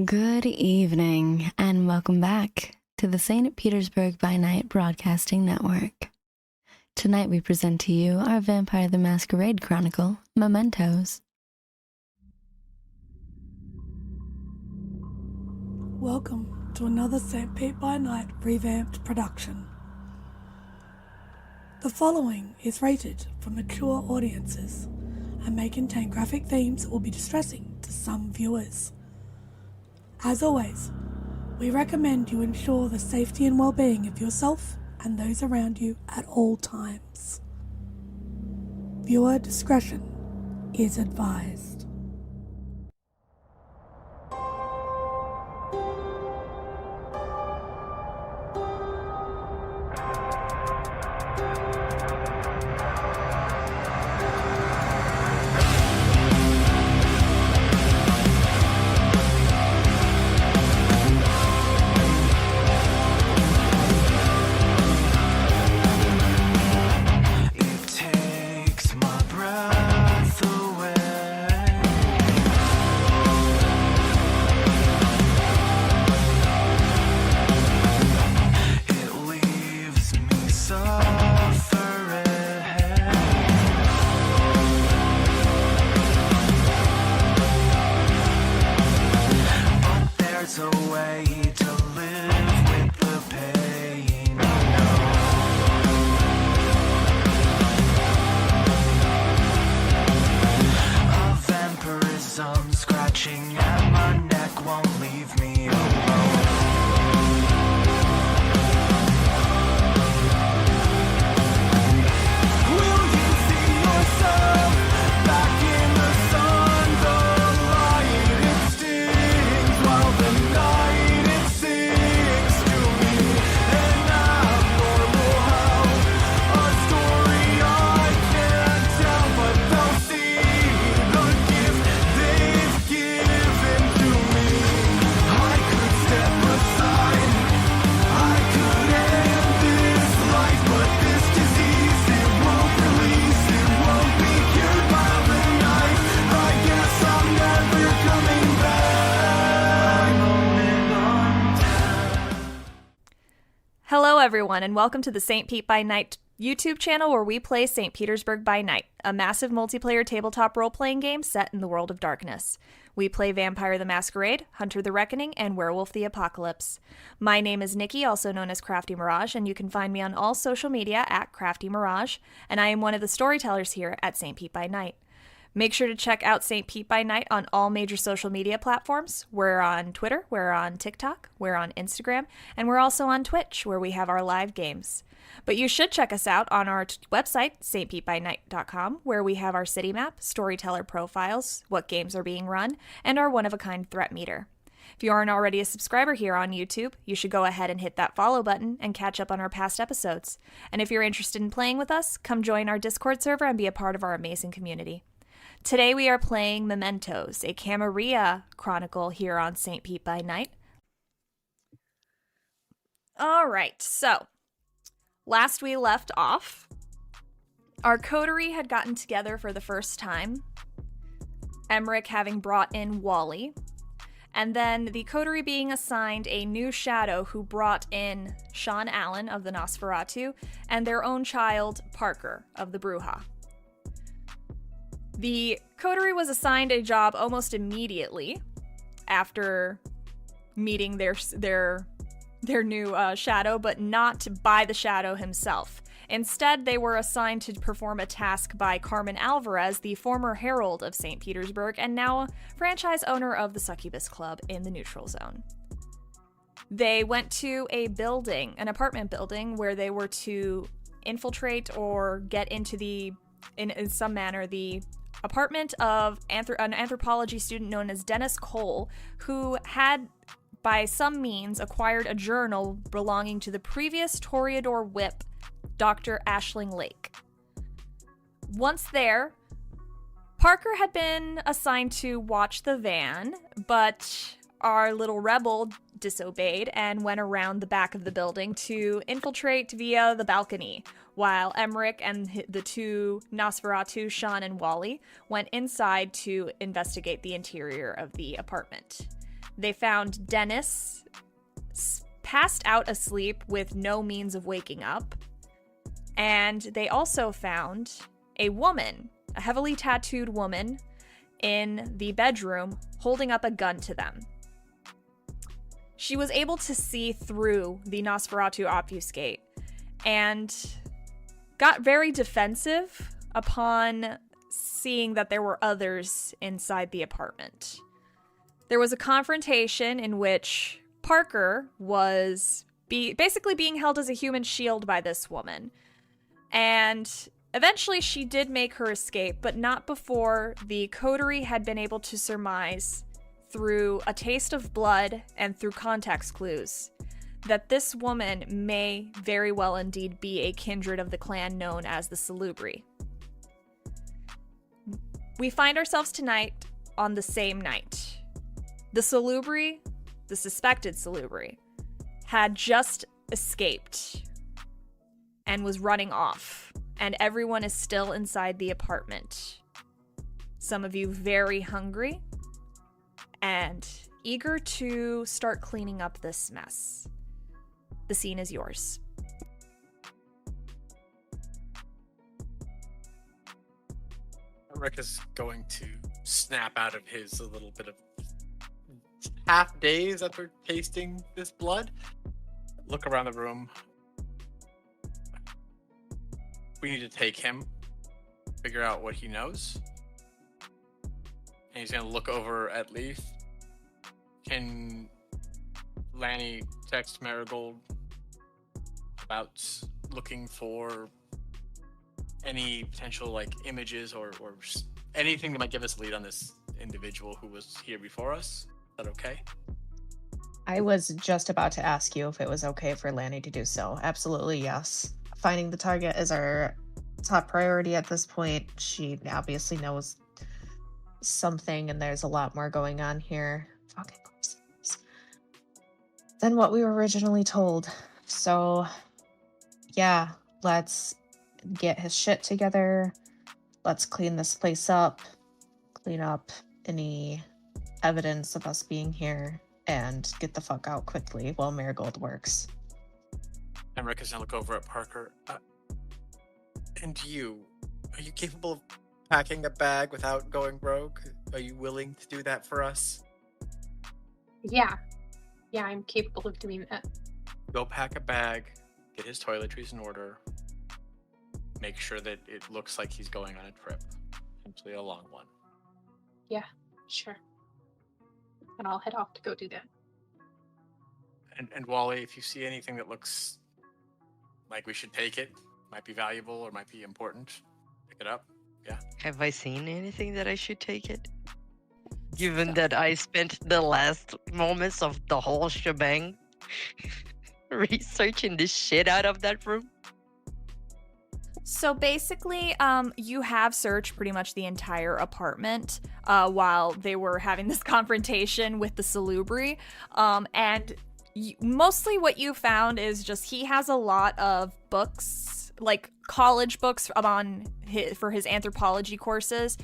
Good evening, and welcome back to the St. Petersburg by Night Broadcasting Network. Tonight we present to you our Vampire the Masquerade chronicle, Mementos. Welcome to another St. Pete by Night revamped production. The following is rated for mature audiences and may contain graphic themes that will be distressing to some viewers. As always, we recommend you ensure the safety and well-being of yourself and those around you at all times. Viewer discretion is advised. Hello everyone, and welcome to the St. Pete by Night YouTube channel where we play St. Petersburg by Night, a massive multiplayer tabletop role-playing game set in the world of darkness. We play Vampire the Masquerade, Hunter the Reckoning, and Werewolf the Apocalypse. My name is Nikki, also known as Crafty Mirage, and you can find me on all social media at Crafty Mirage, and I am one of the storytellers here at St. Pete by Night. Make sure to check out St. Pete by Night on all major social media platforms. We're on Twitter, we're on TikTok, we're on Instagram, and we're also on Twitch, where we have our live games. But you should check us out on our website, stpetebynight.com, where we have our city map, storyteller profiles, what games are being run, and our one-of-a-kind threat meter. If you aren't already a subscriber here on YouTube, you should go ahead and hit that follow button and catch up on our past episodes. And if you're interested in playing with us, come join our Discord server and be a part of our amazing community. Today we are playing Mementos, a Camarilla chronicle here on St. Pete by Night. Alright, so last we left off, our coterie had gotten together for the first time, Emeric having brought in Wally, and then the coterie being assigned a new shadow who brought in Shaun Allen of the Nosferatu and their own child, Parker of the Bruja. The coterie was assigned a job almost immediately after meeting their new shadow, but not by the shadow himself. Instead, they were assigned to perform a task by Carmen Alvarez, the former herald of St. Petersburg and now franchise owner of the Succubus Club in the Neutral Zone. They went to a building, an apartment building, where they were to infiltrate or get into in some manner, the apartment of an anthropology student known as Dennis Cole, who had, by some means, acquired a journal belonging to the previous Toreador whip, Dr. Ashling Lake. Once there, Parker had been assigned to watch the van, but our little rebel disobeyed and went around the back of the building to infiltrate via the balcony, while Emeric and the two Nosferatu, Shaun and Wally, went inside to investigate the interior of the apartment. They found Dennis passed out asleep with no means of waking up. And they also found a woman, a heavily tattooed woman, in the bedroom holding up a gun to them. She was able to see through the Nosferatu obfuscate and got very defensive upon seeing that there were others inside the apartment. There was a confrontation in which Parker was basically being held as a human shield by this woman. And eventually she did make her escape, but not before the Coterie had been able to surmise through a taste of blood and through context clues that this woman may very well indeed be a kindred of the clan known as the Salubri. We find ourselves tonight on the same night. The Salubri, the suspected Salubri, had just escaped and was running off, and everyone is still inside the apartment. Some of you very hungry and eager to start cleaning up this mess. The scene is yours. Rick is going to snap out of his a little bit of half daze after tasting this blood. Look around the room. We need to take him, figure out what he knows. And he's going to look over at Leith. Can Lanny text Marigold about looking for any potential like images or anything that might give us a lead on this individual who was here before us? Is that okay? I was just about to ask you if it was okay for Lanny to do so. Absolutely, yes. Finding the target is our top priority at this point. She obviously knows something, and there's a lot more going on here. Fucking than what we were originally told. So, yeah, let's get his shit together. Let's clean this place up. Clean up any evidence of us being here and get the fuck out quickly while Marigold works. Emeric is going to look over at Parker. And you, are you capable of packing a bag without going rogue? Are you willing to do that for us? Yeah, I'm capable of doing that. Go pack a bag, get his toiletries in order, make sure that it looks like he's going on a trip, potentially a long one. Yeah, sure. And I'll head off to go do that. And Wally, if you see anything that looks like we should take it, might be valuable or might be important, pick it up. Yeah. Have I seen anything that I should take it? Given that I spent the last moments of the whole shebang researching the shit out of that room. So basically, you have searched pretty much the entire apartment while they were having this confrontation with the Salubri. And mostly what you found is just he has a lot of books, like college books for his anthropology courses.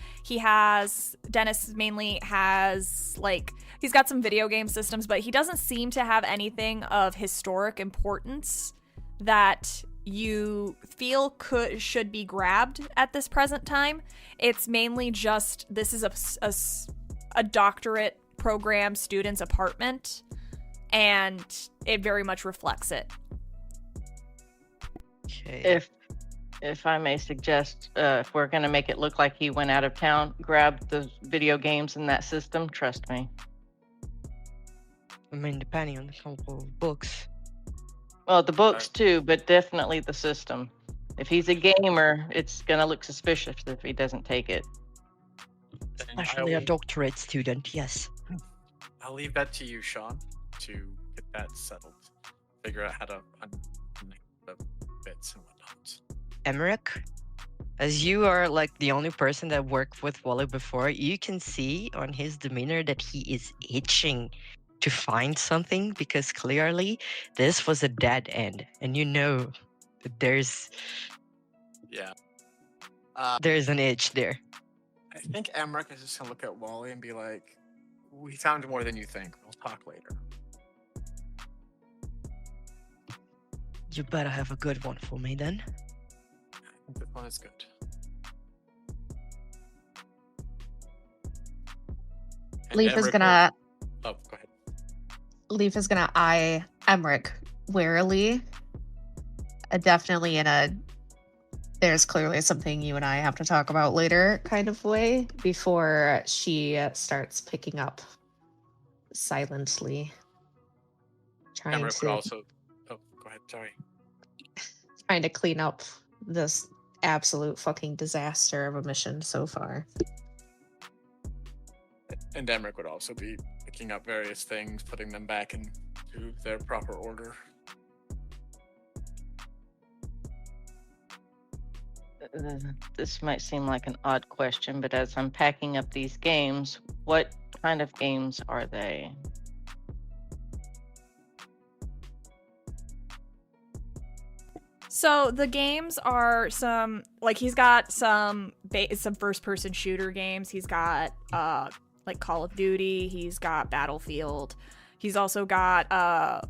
Dennis mainly has, like, he's got some video game systems, but he doesn't seem to have anything of historic importance that you feel should be grabbed at this present time. It's mainly just, this is a doctorate program student's apartment, and it very much reflects it. Okay. If I may suggest, if we're going to make it look like he went out of town, grab the video games in that system. Trust me. I mean, depending on the couple of books. Well, the books too, but definitely the system. If he's a gamer, it's going to look suspicious if he doesn't take it. Especially a doctorate student, yes. I'll leave that to you, Shaun, to get that settled. Figure out how to unconnect the bits and whatnot. Emeric, as you are like the only person that worked with Wally before, you can see on his demeanor that he is itching to find something, because clearly this was a dead end, and you know that there's an itch there. I think Emeric is just gonna look at Wally and be like, "We found more than you think. We'll talk later. You better have a good one for me then. This one is good. And Leaf is Emeric gonna will- Oh, go ahead. Leaf is gonna eye Emeric warily. Definitely in a there's clearly something you and I have to talk about later kind of way before she starts picking up silently. Trying Emeric would to also. Oh, go ahead. Sorry. trying to clean up this absolute fucking disaster of a mission so far. And Emeric would also be picking up various things, putting them back into their proper order. This might seem like an odd question, but as I'm packing up these games, what kind of games are they? So the games are some like he's got some first person shooter games. He's got like Call of Duty. He's got Battlefield. He's also got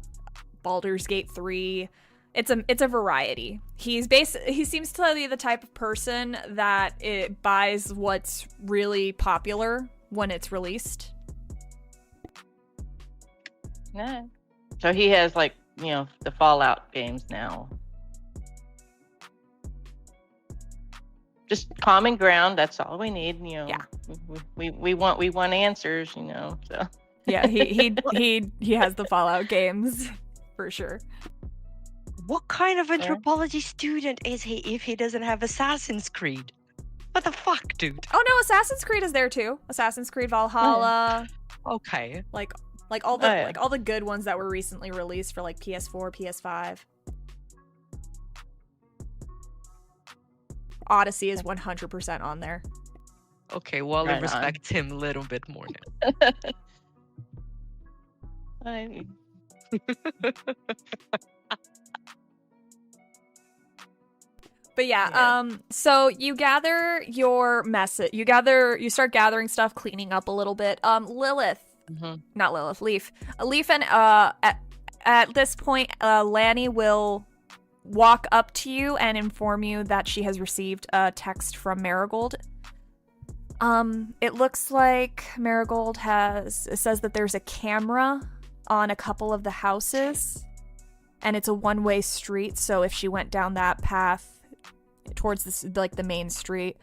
Baldur's Gate 3. It's a variety. He seems to be the type of person that it buys what's really popular when it's released. Nah. So he has like, the Fallout games now. Just common ground, that's all we need, Yeah. We want answers, so. Yeah, he has the Fallout games for sure. What kind of Fair. anthropology student is he if he doesn't have Assassin's Creed? What the fuck, dude? Oh no, Assassin's Creed is there too. Assassin's Creed Valhalla, Okay. like all the Oh, yeah. like all the good ones that were recently released for like PS4, PS5. Odyssey is 100% on there. Okay, Wally Right on. respects him a little bit more now. I- But yeah, Yeah. so you gather your message. You start gathering stuff, cleaning up a little bit. Lilith, Mhm. not Lilith, Leaf. Leaf and at this point, Lanny will walk up to you and inform you that she has received a text from Marigold. It looks like Marigold says that there's a camera on a couple of the houses, and it's a one-way street. So if she went down that path towards the main street,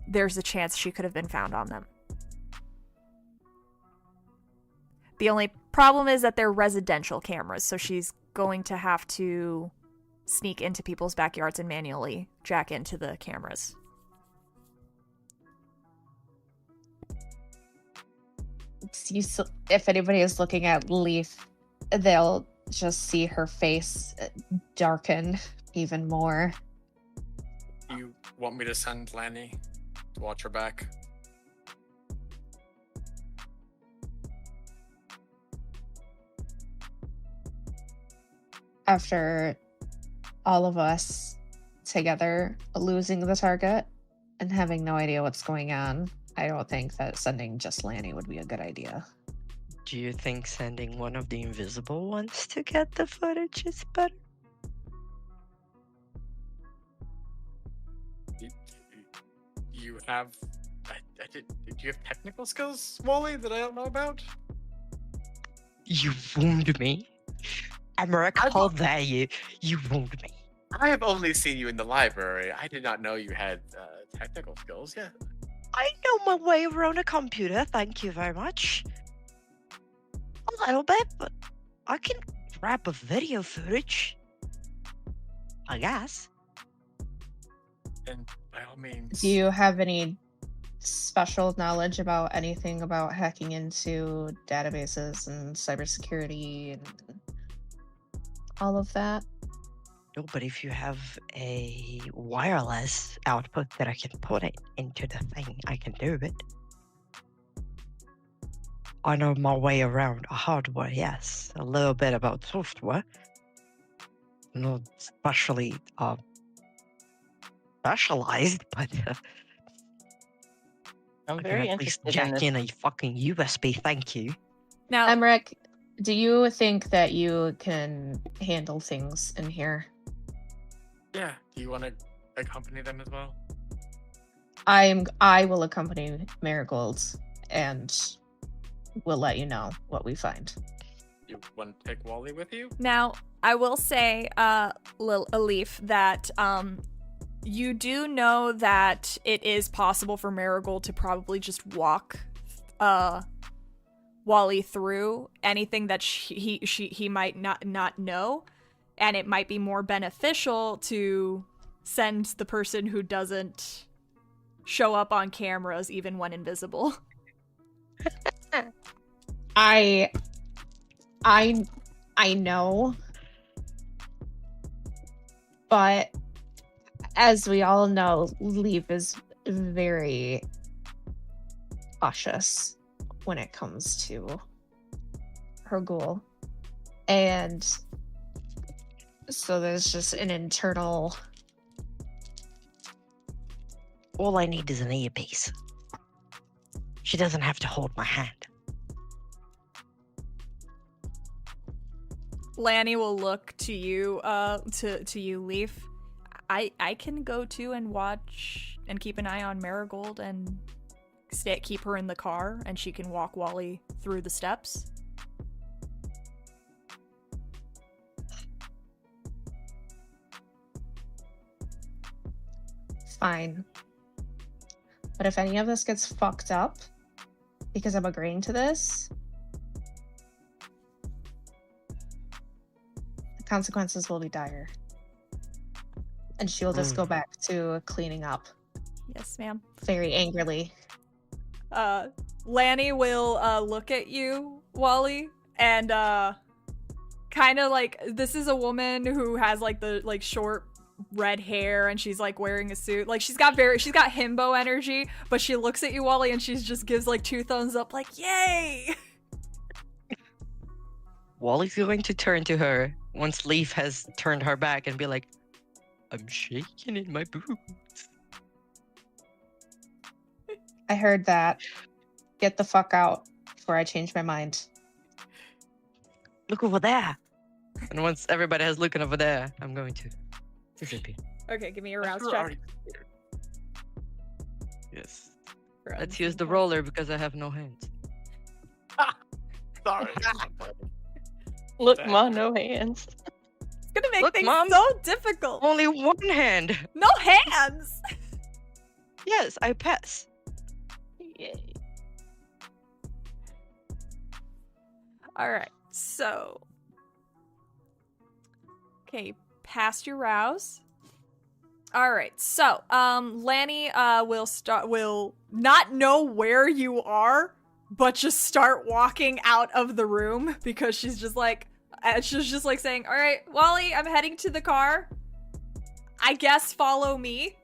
there's a chance she could have been found on them. The only problem is that they're residential cameras, so she's going to have to sneak into people's backyards and manually jack into the cameras. If anybody is looking at Leaf, they'll just see her face darken even more. Do you want me to send Lanny to watch her back? After all of us together losing the target and having no idea what's going on, I don't think that sending just Lanny would be a good idea. Do you think sending one of the invisible ones to get the footage is better? You have. Do you have technical skills, Wally, that I don't know about? You wound me. Emeric, I how don't- dare you? You wound me. I have only seen you in the library. I did not know you had technical skills. Yeah. I know my way around a computer, thank you very much. A little bit, but I can grab a video footage. I guess. And by all means. Do you have any special knowledge about anything about hacking into databases and cybersecurity and all of that? No, but if you have a wireless output that I can put it into the thing, I can do it. I know my way around hardware, yes. A little bit about software. Not especially specialized, but I'm I can very at least interested in jack this. in a fucking USB, thank you. Now, Emeric, Do you think that you can handle things in here? Yeah. Do you want to accompany them as well? I will accompany Marigold, and we'll let you know what we find. You want to take Wally with you? Now, I will say, Leaf, that you do know that it is possible for Marigold to probably just walk Wally through anything that he might not know, and it might be more beneficial to send the person who doesn't show up on cameras even when invisible. I know, but as we all know, Leaf is very cautious when it comes to her goal. And so there's just an internal... All I need is an earpiece. She doesn't have to hold my hand. Lanny will look to you, to you, Leaf. I can go too and watch and keep an eye on Marigold and keep her in the car, and she can walk Wally through the steps. Fine. But if any of this gets fucked up because I'm agreeing to this, the consequences will be dire. And she will just go back to cleaning up Yes, ma'am. very angrily. Lanny will look at you, Wally, and kind of like, this is a woman who has like the like short red hair, and she's like wearing a suit. Like she's got himbo energy, but she looks at you, Wally, and she just gives like 2 thumbs up, like yay. Wally's going to turn to her once Leaf has turned her back and be like, I'm shaking in my boots. I heard that. Get the fuck out before I change my mind. Look over there. And once everybody has looking over there, I'm going to disappear. Okay, give me a rouse We're check. already here. Yes. for Let's use the unseen roller because I have no hands. Sorry. Look, That- Ma, no hands. It's gonna make Look, things Mom. so difficult. Only one hand. No hands. Yes, I pass. Yay. All right, so okay, past your rouse. All right, so Lanny will not know where you are, but just start walking out of the room because she's just like saying, "All right, Wally, I'm heading to the car. I guess follow me."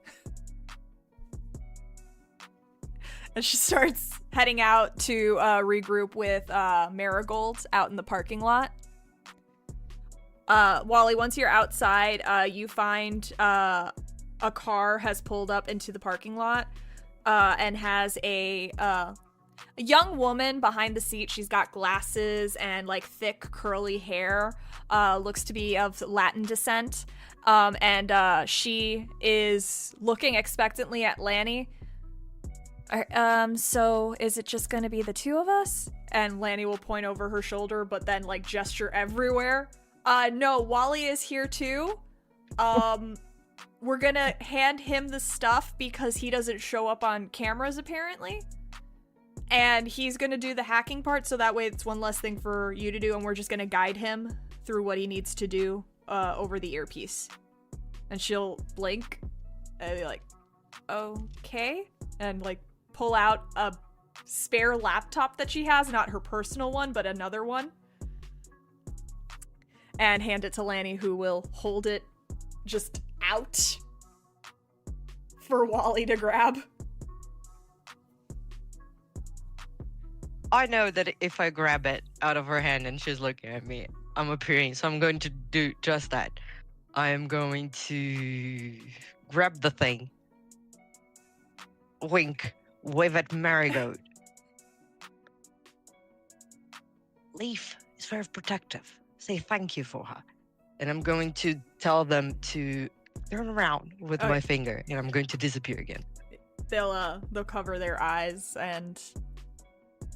And she starts heading out to regroup with Marigold out in the parking lot. Wally, once you're outside, you find a car has pulled up into the parking lot and has a young woman behind the seat. She's got glasses and like thick curly hair, looks to be of Latin descent, and she is looking expectantly at Lanny. So is it just gonna be the 2 of us? And Lanny will point over her shoulder, but then like gesture everywhere. No, Wally is here too. We're gonna hand him the stuff because he doesn't show up on cameras apparently. And he's gonna do the hacking part, so that way it's one less thing for you to do, and we're just gonna guide him through what he needs to do over the earpiece. And she'll blink and be like, okay, and like pull out a spare laptop that she has, not her personal one, but another one, and hand it to Lanny, who will hold it just out for Wally to grab. I know that if I grab it out of her hand and she's looking at me, I'm appearing, so I'm going to do just that. I am going to grab the thing. Wink. Wave at Marigold. Leaf, is very protective. Say thank you for her. And I'm going to tell them to turn around with my finger, and I'm going to disappear again. They'll cover their eyes and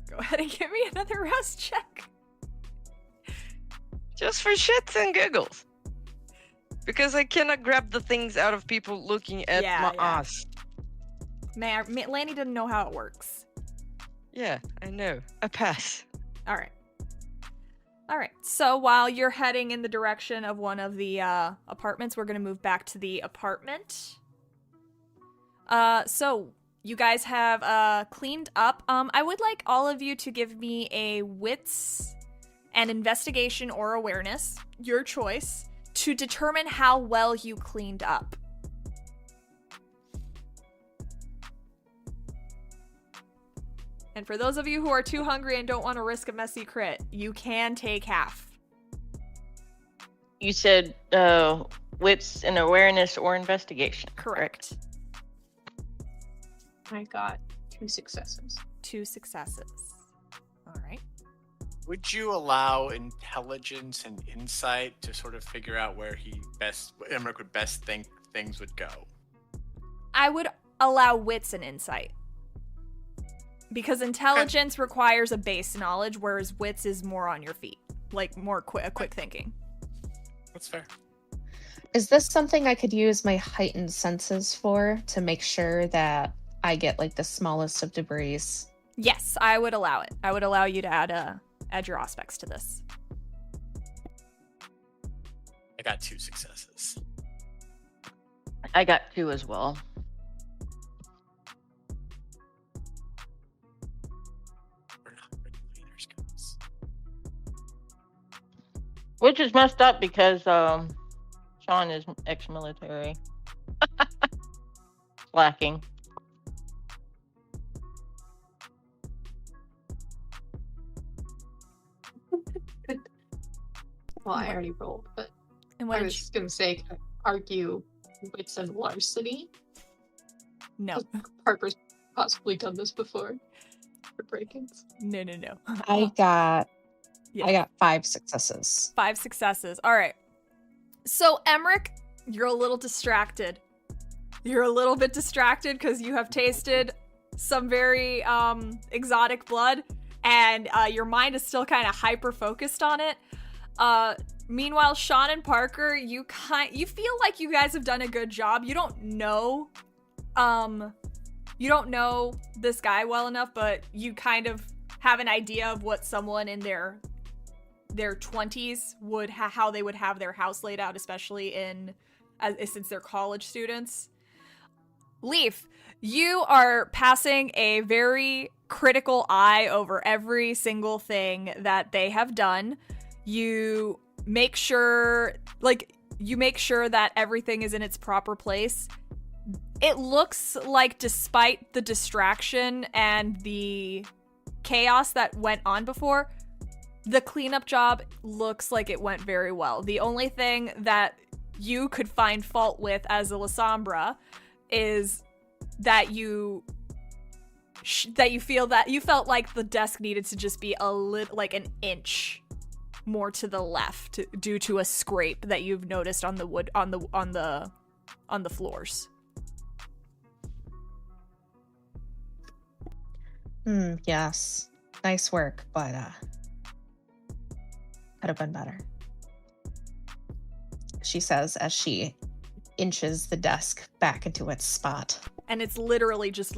go ahead and give me another rouse check. Just for shits and giggles. Because I cannot grab the things out of people looking at my ass. Lanny didn't know how it works. Yeah, I know. A pass. All right. So while you're heading in the direction of one of the apartments, we're going to move back to the apartment. So you guys have cleaned up. I would like all of you to give me a wits and investigation or awareness, your choice, to determine how well you cleaned up. And for those of you who are too hungry and don't want to risk a messy crit, you can take half. You said wits and awareness or investigation. Correct. I got 2 successes. 2 successes. All right. Would you allow intelligence and insight to sort of figure out where Emeric would best think things would go? I would allow wits and insight. Because intelligence requires a base knowledge, whereas wits is more on your feet. Like, more quick thinking. That's fair. Is this something I could use my heightened senses for to make sure that I get, like, the smallest of debris? Yes, I would allow it. I would allow you to add your aspects to this. I got 2 successes. I got 2 as well. Which is messed up because Shaun is ex-military. Lacking. Well, I already rolled, but And I was going to say, can I argue wits and larceny? No. Parker's possibly done this before for break-ins. No. I got Yeah. I got 5 successes. 5 successes. All right. So, Emeric, you're a little distracted. You're a little bit distracted because you have tasted some very exotic blood, and your mind is still kind of hyper-focused on it. Meanwhile, Shaun and Parker, you feel like you guys have done a good job. You don't know this guy well enough, but you kind of have an idea of what someone in their 20s would how they would have their house laid out, especially since they're college students. Leaf, you are passing a very critical eye over every single thing that they have done. You make sure that everything is in its proper place. It looks like, despite the distraction and the chaos that went on before, the cleanup job looks like it went very well. The only thing that you could find fault with as a Lasombra is that you felt like the desk needed to just be a little, like an inch more to the left due to a scrape that you've noticed on the wood on the floors. Yes. Nice work, but could have been better. She says as she inches the desk back into its spot. And it's literally just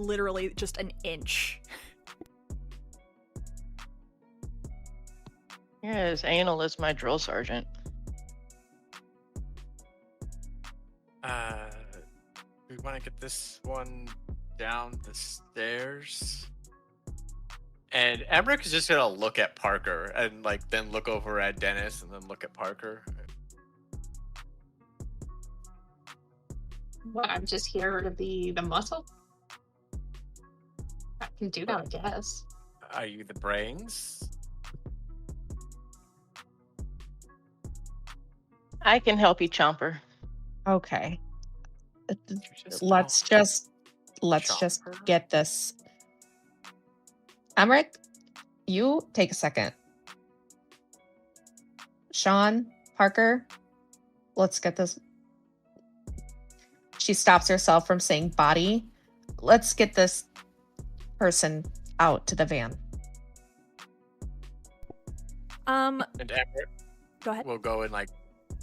an inch. You're as anal as my drill sergeant. We want to get this one down the stairs. And Emeric is just gonna look at Parker and then look over at Dennis and then look at Parker. What, I'm just here to be the muscle? I can do that, I guess. Are you the brains? I can help you, Chomper. Okay. Just Let's just Chomper? get this. Emeric, you take a second. Shaun, Parker, let's get this. She stops herself from saying body. Let's get this person out to the van. And Emeric Go ahead. will go and like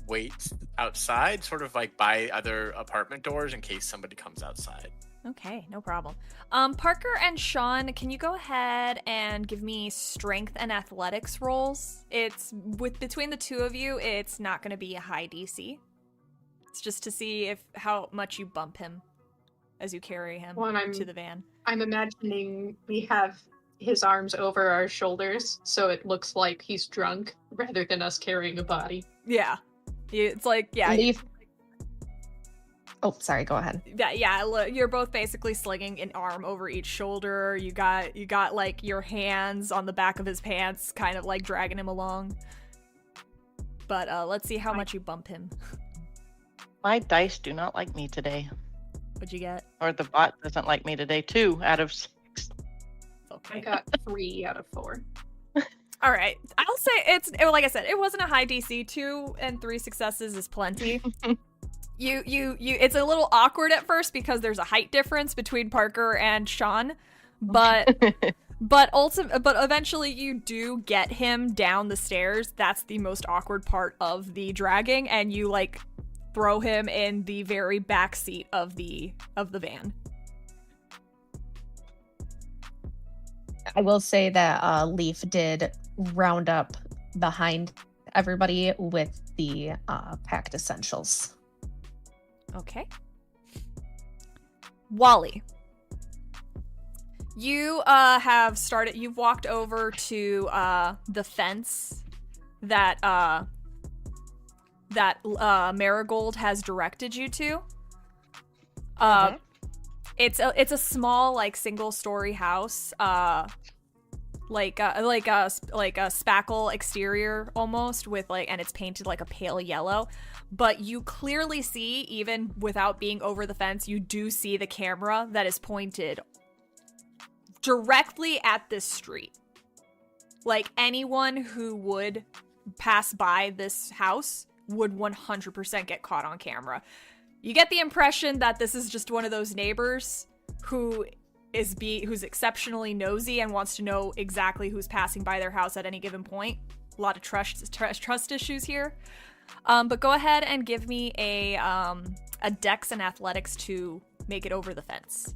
wait outside, sort of like by other apartment doors in case somebody comes outside. Okay, no problem. Parker and Shaun, can you go ahead and give me strength and athletics rolls? It's between the two of you, it's not going to be a high DC. It's just to see how much you bump him as you carry him to the van. I'm imagining we have his arms over our shoulders, so it looks like he's drunk rather than us carrying a body. Yeah. It's like, yeah. Oh, sorry, go ahead. Yeah, you're both basically slinging an arm over each shoulder. You got like your hands on the back of his pants, kind of like dragging him along. But let's see how much you bump him. My dice do not like me today. What'd you get? Or the bot doesn't like me today. 2 out of 6. Okay. I got 3 out of 4. All right. I'll say like I said, it wasn't a high DC. 2 and 3 successes is plenty. You it's a little awkward at first because there's a height difference between Parker and Shaun, but eventually you do get him down the stairs. That's the most awkward part of the dragging, and you like throw him in the very back seat of the van. I will say that Leaf did round up behind everybody with the packed essentials. Okay. Wally. You you've walked over to the fence that Marigold has directed you to. It's a small like single story house, like a spackle exterior almost, with like, and it's painted like a pale yellow. But you clearly see, even without being over the fence, you do see the camera that is pointed directly at this street. Like, anyone who would pass by this house would 100% get caught on camera. You get the impression that this is just one of those neighbors who's exceptionally nosy and wants to know exactly who's passing by their house at any given point. A lot of trust issues here. But go ahead and give me a dex and athletics to make it over the fence.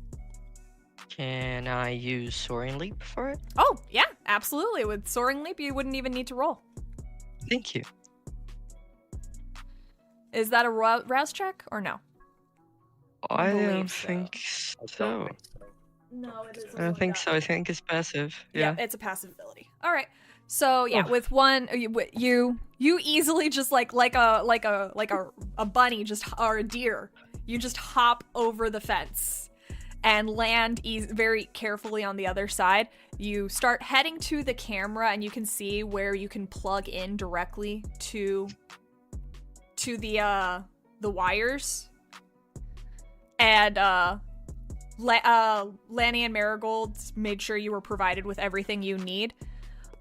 Can I use Soaring Leap for it? Oh, yeah, absolutely. With Soaring Leap, you wouldn't even need to roll. Thank you. Is that a rouse check or no? I don't believe think I so. don't think so. No, it is. I don't think so. I think it's passive. Yeah, it's a passive ability. All right. So yeah, with one, you easily just like a bunny, or a deer, you just hop over the fence and land very carefully on the other side. You start heading to the camera, and you can see where you can plug in directly to the wires. And Lanny and Marigold made sure you were provided with everything you need.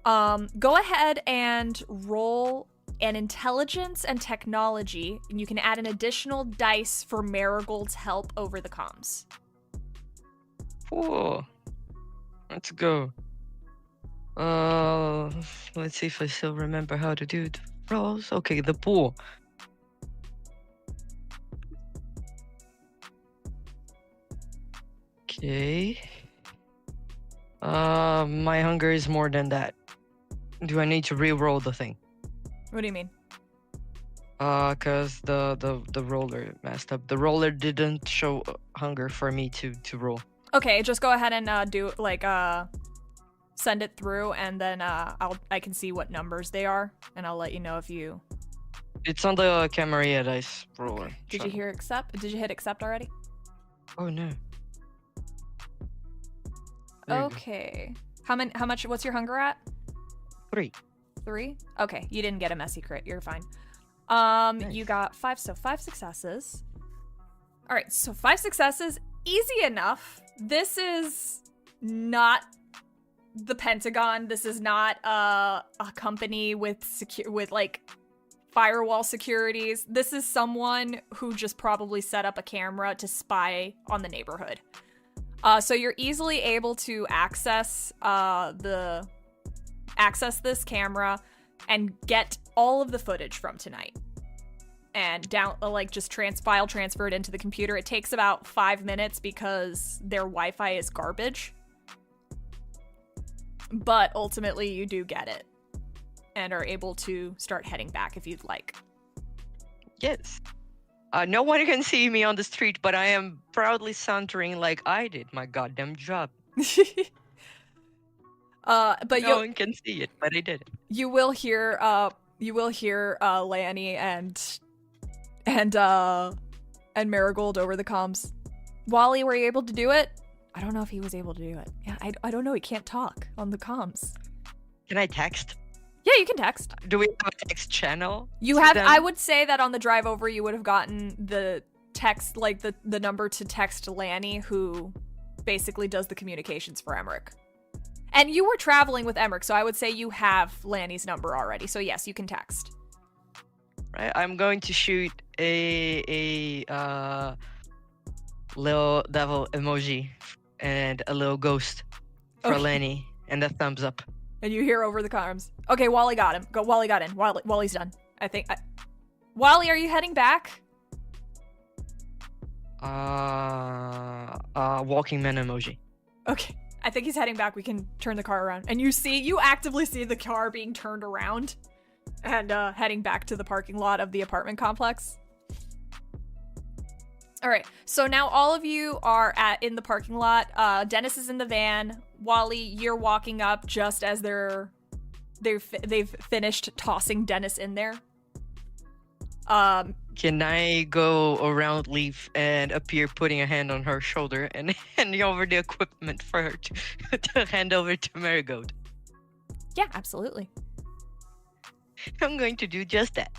Go ahead and roll an intelligence and technology, and you can add an additional dice for Marigold's help over the comms. Oh, let's go. Let's see if I still remember how to do the rolls. Okay, the pool. Okay. My hunger is more than that. Do I need to re-roll the thing? What do you mean? Cause the roller messed up. The roller didn't show hunger for me to roll. Okay, just go ahead and do send it through, and then I can see what numbers they are, and I'll let you know if you. It's on the Camarilla dice roller. Okay. Did you hear accept? Did you hit accept already? Oh no. There you go. Okay. How much? What's your hunger at? 3. 3? Okay, you didn't get a messy crit. You're fine. Nice. You got 5, so 5 successes. All right, so 5 successes, easy enough. This is not the Pentagon. This is not a company with like firewall securities. This is someone who just probably set up a camera to spy on the neighborhood. So you're easily able to access this camera and get all of the footage from tonight. And file transfer it into the computer. It takes about 5 minutes because their Wi-Fi is garbage. But ultimately you do get it and are able to start heading back if you'd like. Yes. No one can see me on the street, but I am proudly sauntering like I did my goddamn job. But no one can see it, but I did it. You will hear Lanny and Marigold over the comms. Wally, were you able to do it? I don't know if he was able to do it. Yeah, I don't know. He can't talk on the comms. Can I text? Yeah, you can text. Do we have a text channel? You have. I would say that on the drive over, you would have gotten the text, like the number to text Lanny, who basically does the communications for Emeric. And you were traveling with Emeric, so I would say you have Lanny's number already. So yes, you can text. Right. I'm going to shoot a little devil emoji and a little ghost for Lanny and a thumbs up. And you hear over the comms. Okay, Wally got him. Wally got in. Wally's done. I think. Wally, are you heading back? Walking man emoji. Okay. I think he's heading back. We can turn the car around. And you actively see the car being turned around and heading back to the parking lot of the apartment complex. All right. So now all of you are in the parking lot. Dennis is in the van. Wally, you're walking up just as they've finished tossing Dennis in there. Can I go around Leaf and appear putting a hand on her shoulder and handing over the equipment for her to hand over to Marigold? Yeah, absolutely. I'm going to do just that.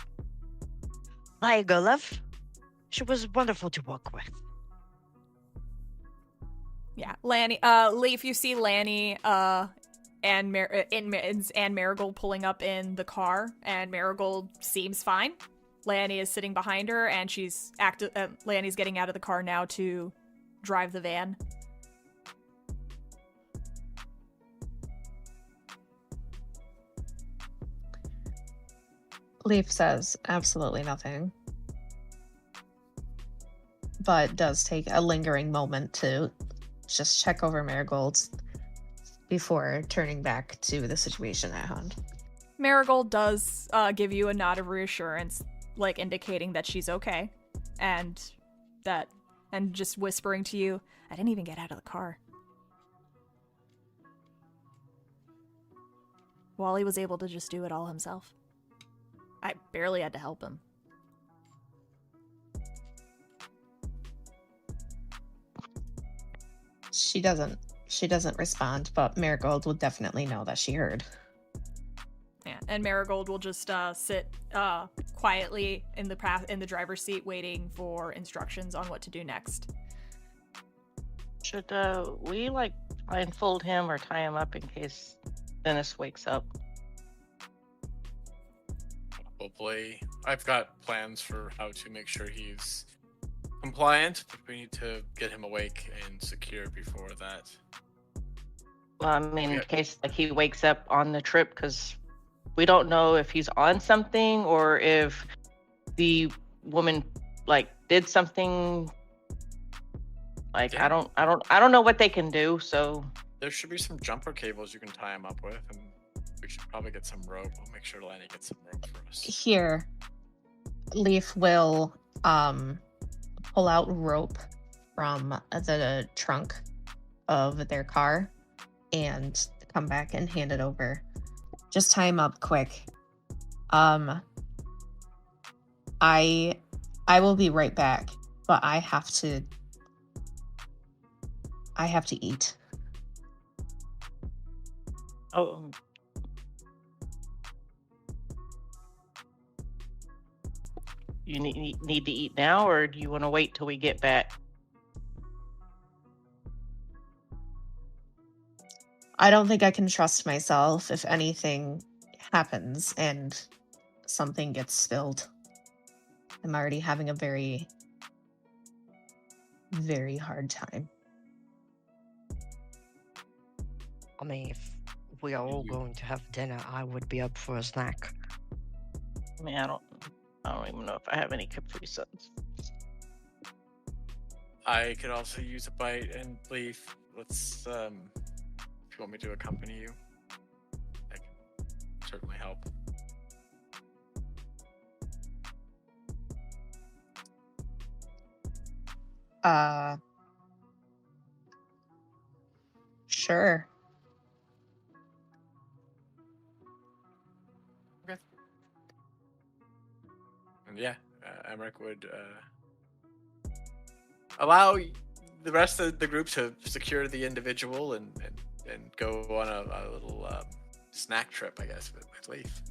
There you go, love. She was wonderful to work with. Yeah, Lanny. Leaf, you see Lanny and Marigold pulling up in the car, and Marigold seems fine. Lanny is sitting behind her, and Lanny's getting out of the car now to drive the van. Leaf says absolutely nothing, but does take a lingering moment to just check over Marigold before turning back to the situation at hand. Marigold does give you a nod of reassurance, like indicating that she's okay, and just whispering to you, I didn't even get out of the car. Wally was able to just do it all himself. I barely had to help him. She doesn't respond, but Marigold will definitely know that she heard. Yeah, and Marigold will just sit quietly in the driver's seat, waiting for instructions on what to do next. Should we blindfold him or tie him up in case Dennis wakes up? Hopefully, I've got plans for how to make sure he's compliant, but we need to get him awake and secure before that. Well, I mean, in case he wakes up on the trip, because we don't know if he's on something or if the woman did something. Yeah. I don't know what they can do. So There should be some jumper cables you can tie him up with, and we should probably get some rope. We'll make sure Lanny gets some rope for us. Here, Leaf will pull out rope from the trunk of their car and come back and hand it over. Just tie him up quick. I will be right back, but I have to eat. oh, you need to eat now, or do you want to wait till we get back? I don't think I can trust myself if anything happens and something gets spilled. I'm already having a very, very hard time. I mean, if we are all going to have dinner, I would be up for a snack. I mean, I don't even know if I have any Capri Suns. I could also use a bite, and Leaf, let's, if you want me to accompany you, I can certainly help. Sure. Okay. And yeah, Emeric would allow the rest of the group to secure the individual and go on a little snack trip, I guess, with Leaf.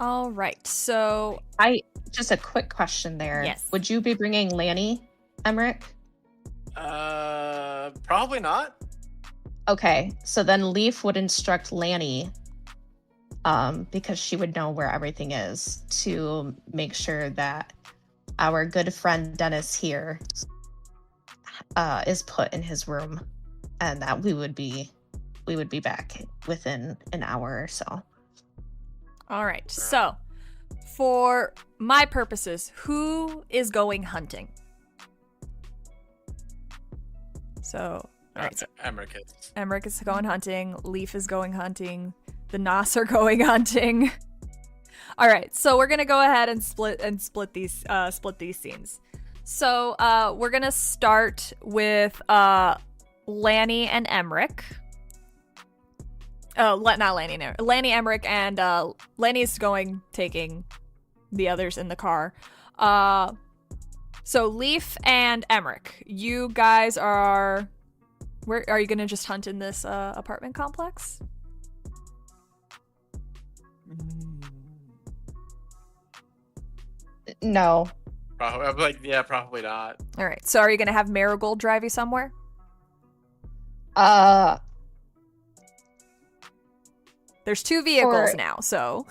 All right. So Just a quick question there. Yes. Would you be bringing Lanny, Emeric? Probably not. Okay, so then Leaf would instruct Lanny, because she would know where everything is, to make sure that our good friend Dennis here is put in his room, and that we would be back within an hour or so. all right. So for my purposes, who is going hunting? So all right. So Emeric is. Emeric is going hunting. Leaf is going hunting. The Nas are going hunting. All right, so we're gonna go ahead and split these scenes. So we're gonna start with Lanny and Emeric. Oh, not Lanny. No. Lanny, Emeric, and Lanny's taking the others in the car. So Leaf and Emeric, you guys are. Where are you gonna just hunt in this apartment complex? No. Probably not. All right. So are you gonna have Marigold drive you somewhere? There's 2 vehicles now, so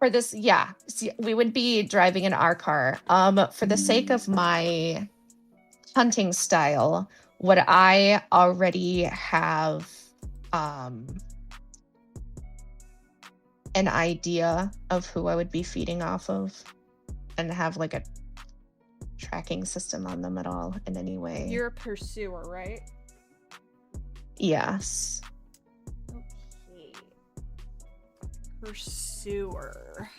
For this, yeah, we would be driving in our car. For the sake of my hunting style, would I already have an idea of who I would be feeding off of, and have like a tracking system on them at all in any way? you're a pursuer, right? Yes. Okay. Pursuer.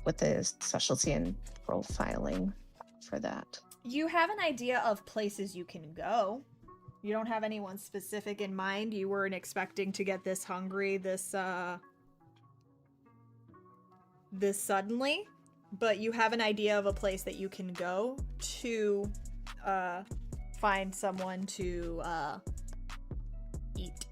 With a specialty in profiling for that. You have an idea of places you can go. You don't have anyone specific in mind. You weren't expecting to get this hungry this suddenly, but you have an idea of a place that you can go to find someone to eat.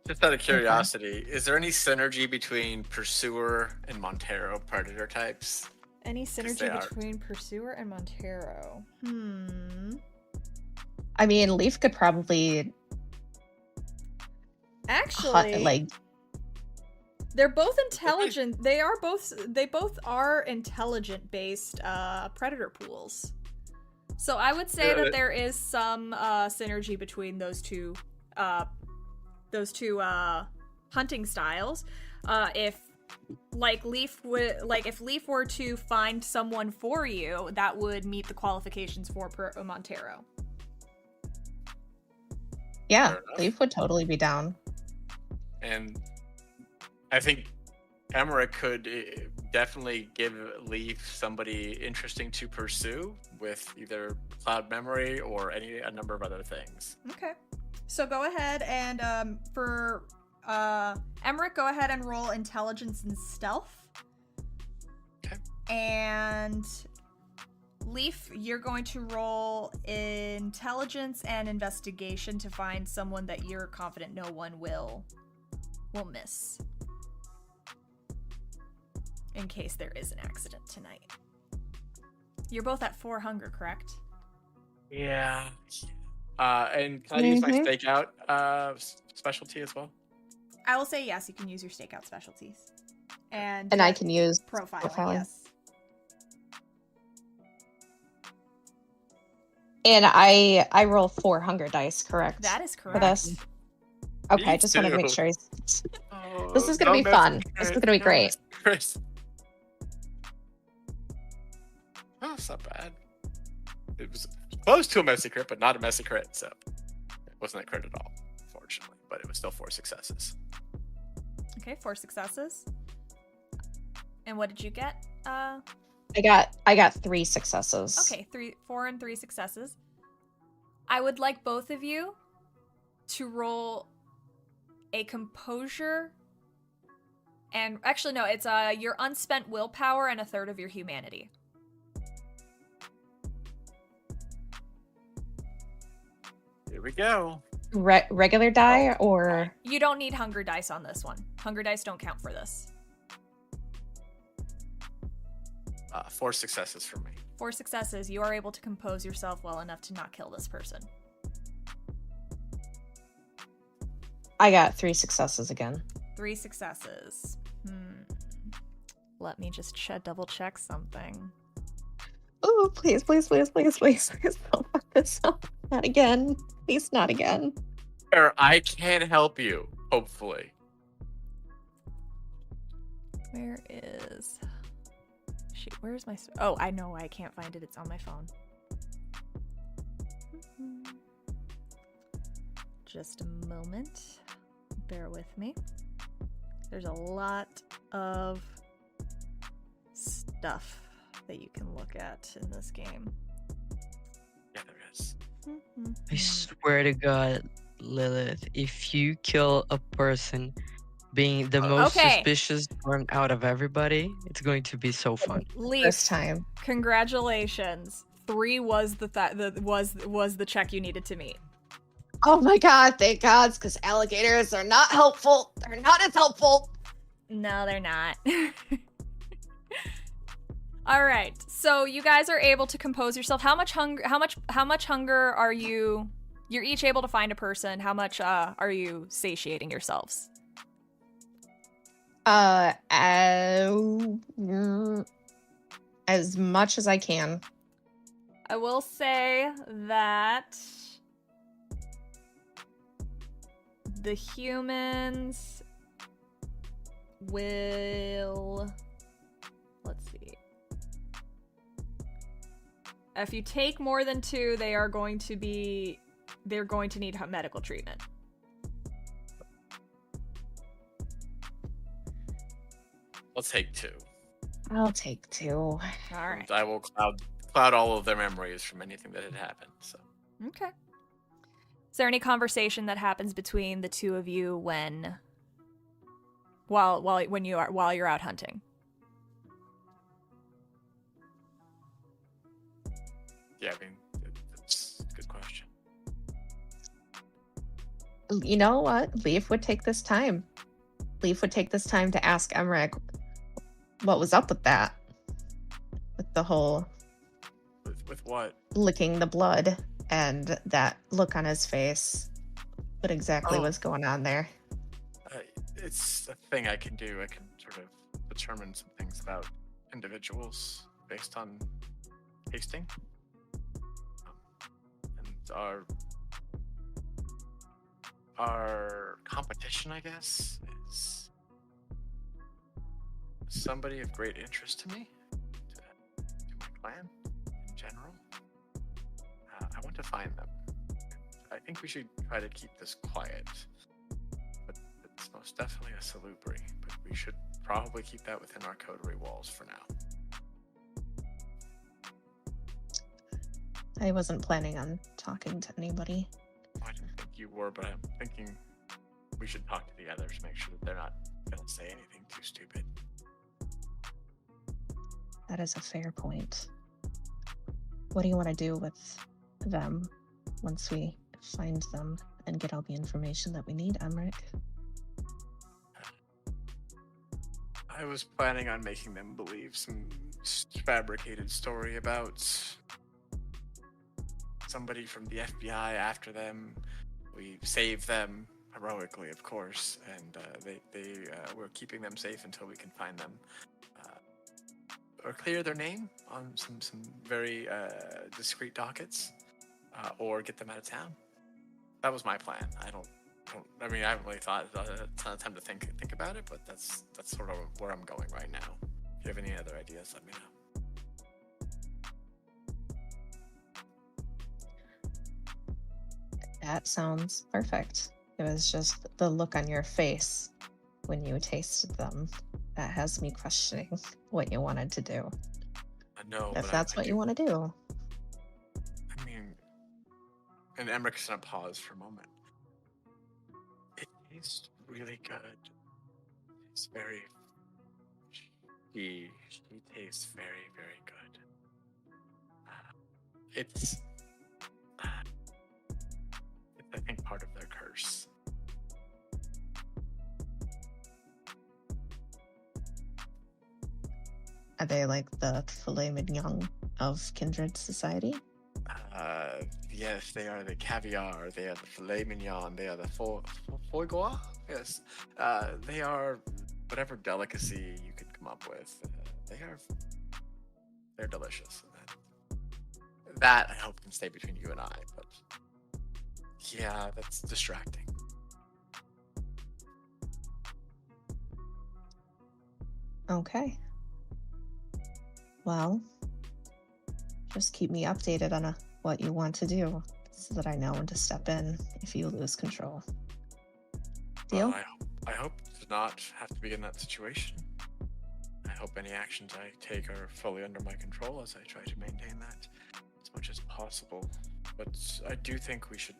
Just out of curiosity, is there any synergy between Pursuer and Montero predator types? Any they synergy are- between Pursuer and Montero? I mean, Leaf could probably Actually, they're both intelligent. They both are intelligent based predator pools. So I would say that there is some synergy between those two hunting styles. If Leaf were to find someone for you, that would meet the qualifications for Montero. Yeah, Fair enough. Leaf would totally be down. And I think Emeric could definitely give Leaf somebody interesting to pursue with either cloud memory or a number of other things. Okay. So go ahead and for Emeric, go ahead and roll intelligence and stealth. Okay. And Leaf, you're going to roll intelligence and investigation to find someone that you're confident no one will miss. In case there is an accident tonight. You're both at 4 hunger, correct? Yeah. And can I use my stakeout specialty as well? I will say yes. You can use your stakeout specialties, and I can use profiling. Yes. And I roll 4 hunger dice, correct? That is For correct. this. Okay, Me I just wanted to make too. sure. Oh, This is gonna no be fun. messy This is crit, gonna be no great. messy crit. Oh, it's not bad. It was close to a messy crit, but not a messy crit, so it wasn't a crit at all, fortunately. But it was still 4 successes. Okay, 4 successes. And what did you get? I got 3 successes. Okay, 4 and 3 successes. I would like both of you to roll a composure, and actually no, it's your unspent willpower and a third of your humanity. Here we go. Regular die or You don't need hunger dice on this one. Hunger dice don't count for this. 4 successes for me. 4 successes. You are able to compose yourself well enough to not kill this person. I got 3 successes again. 3 successes. Let me just double check something. Oh, please, please, please, please, please, please don't fuck this up. Not again. Please, not again. I can help you, hopefully. Where is... Shoot, where's my... Oh, I know I can't find it. It's on my phone. Just a moment. Bear with me. There's a lot of stuff that you can look at in this game. Yeah, there is. I swear to God, Lilith, if you kill a person being the most suspicious one out of everybody, it's going to be so fun. Leaf, First time. congratulations. 3 was was the check you needed to meet. Oh my god, thank God, because alligators are not helpful. They're not as helpful. No, they're not. All right, so you guys are able to compose yourself. How much hunger are you? You're each able to find a person. How much are you satiating yourselves? As much as I can. I will say that the humans will... Let's see. If you take more than 2, they're going to need medical treatment. I'll take 2. I'll take 2. All right. I will cloud all of their memories from anything that had happened. So. Okay. Is there any conversation that happens between the two of you while you're out hunting? Yeah, I mean, that's a good question. You know what? Leaf would take this time. Leaf would take this time to ask Emeric what was up with that. With the whole... With what? Licking the blood and that look on his face. What exactly was going on there? It's a thing I can do. I can sort of determine some things about individuals based on tasting. And our competition, I guess, is somebody of great interest to me, to my clan in general. I want to find them. I think we should try to keep this quiet. But it's most definitely a Salubri, but we should probably keep that within our coterie walls for now. I wasn't planning on talking to anybody. I didn't think you were, but I'm thinking we should talk to the others, make sure that they're not going to say anything too stupid. That is a fair point. What do you want to do with them once we find them and get all the information that we need, Emeric? I was planning on making them believe some fabricated story about somebody from the FBI after them. We saved them, heroically, of course, and we're keeping them safe until we can find them, or clear their name on some very discreet dockets, or get them out of town. That was my plan. I mean, I haven't really thought a ton of time to think about it, but that's sort of where I'm going right now. If you have any other ideas, let me know. That sounds perfect. It was just the look on your face when you tasted them that has me questioning what you wanted to do. No, If but that's what you want to do. I mean, and Emeric's gonna pause for a moment. It tastes really good. It's very. She tastes very, very good. It's I think part of their curse. Are they like the filet mignon of kindred society? Yes, they are the caviar, they are the filet mignon, they are the foie gras. Yes, they are whatever delicacy you could come up with. They're delicious. That I hope can stay between you and I, but yeah, that's distracting. Okay. Well, just keep me updated on what you want to do so that I know when to step in if you lose control. Deal? Well, I hope to not have to be in that situation. I hope any actions I take are fully under my control as I try to maintain that as much as possible. But I do think we should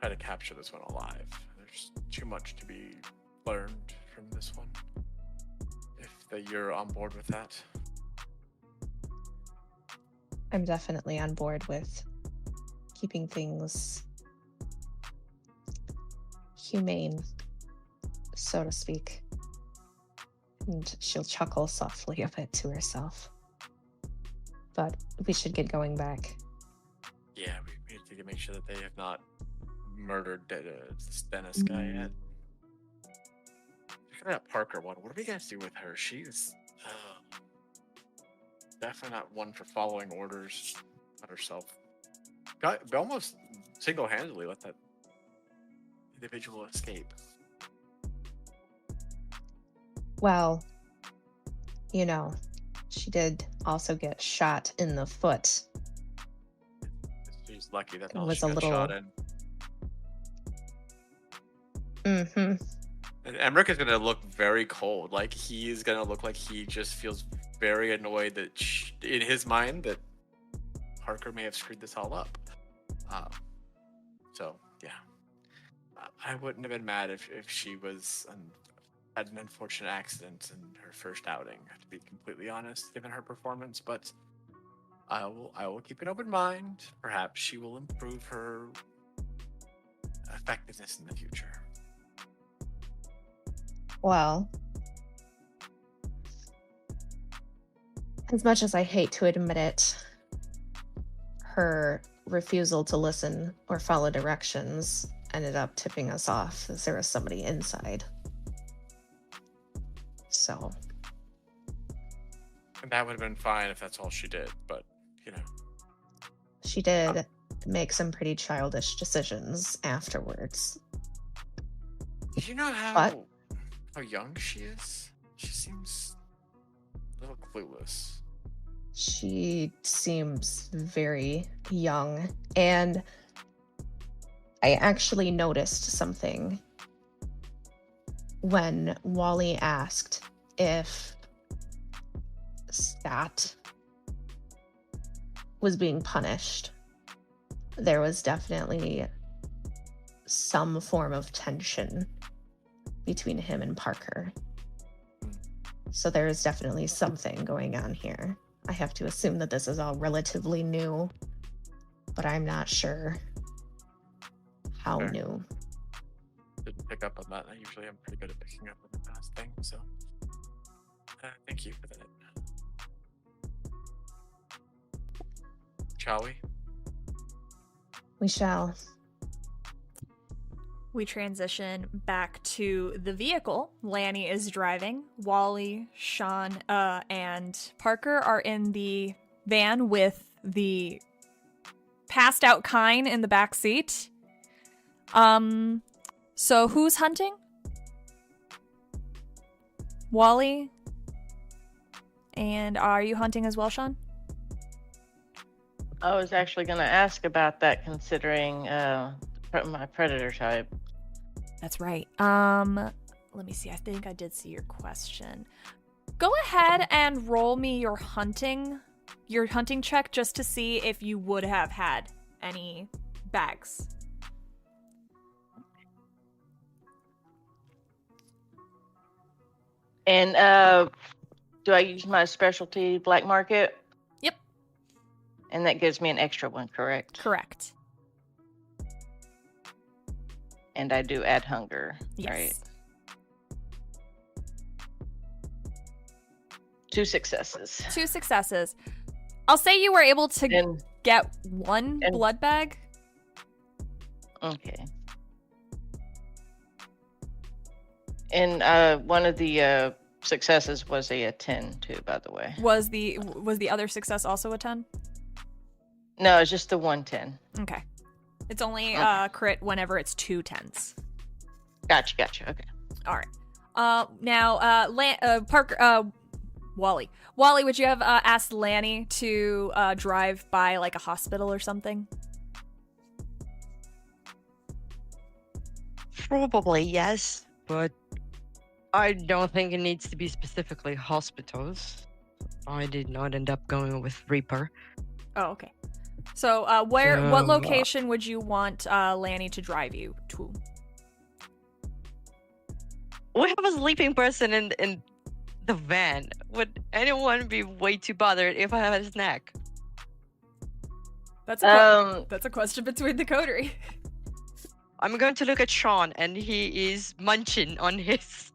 try to capture this one alive. There's too much to be learned from this one. If you're on board with that. I'm definitely on board with keeping things humane, so to speak. And she'll chuckle softly a bit to herself. But we should get going back. Yeah, we need to make sure that they have not murdered this Dennis guy yet. Look at that Parker one. What are we gonna do with her? She's definitely not one for following orders on herself. Almost single-handedly let that individual escape. Well, you know, she did also get shot in the foot. She's lucky that It was she a got little- shot in. Mm-hmm. And Emeric is gonna look very cold. Like he's gonna look like he just feels very annoyed that in his mind that Parker may have screwed this all up. So yeah, I wouldn't have been mad if she was had an unfortunate accident in her first outing. To be completely honest, given her performance, but I will keep an open mind. Perhaps she will improve her effectiveness in the future. Well, as much as I hate to admit it, her refusal to listen or follow directions ended up tipping us off as there was somebody inside. So. And that would have been fine if that's all she did, but, you know. She did make some pretty childish decisions afterwards. Do you know how young she is? She seems a little clueless. She seems very young, and I actually noticed something when Wally asked if Scott was being punished. There was definitely some form of tension between him and Parker. So there is definitely something going on here. I have to assume that this is all relatively new, but I'm not sure how Fair. new. Didn't pick up on that. I usually am pretty good at picking up on the past thing, so thank you for that. Shall we? We shall. We transition back to the vehicle. Lanny is driving. Wally, Shaun, and Parker are in the van with the passed out Kine in the back seat. So who's hunting? Wally? And are you hunting as well, Shaun? I was actually going to ask about that, considering my predator type. That's right. Let me see. I think I did see your question. Go ahead and roll me your hunting check just to see if you would have had any bags. And do I use my specialty black market? Yep. And that gives me an extra one, correct? Correct. And I do add hunger, Yes. right? 2 successes. 2 successes. I'll say you were able to And get 1 blood bag. okay. And one of the successes was a 10 too, by the way. Was the other success also a 10? No, it's just the 110. Okay. It's only Okay. crit whenever it's 2 10s. Gotcha. Okay. All right. Now, Parker, Wally, would you have asked Lanny to drive by like a hospital or something? Probably yes, but I don't think it needs to be specifically hospitals. I did not end up going with Reaper. Oh, okay. So, what location would you want Lanny to drive you to? We have a sleeping person in the van. Would anyone be way too bothered if I have a snack? That's a question between the coterie. I'm going to look at Shaun, and he is munching on his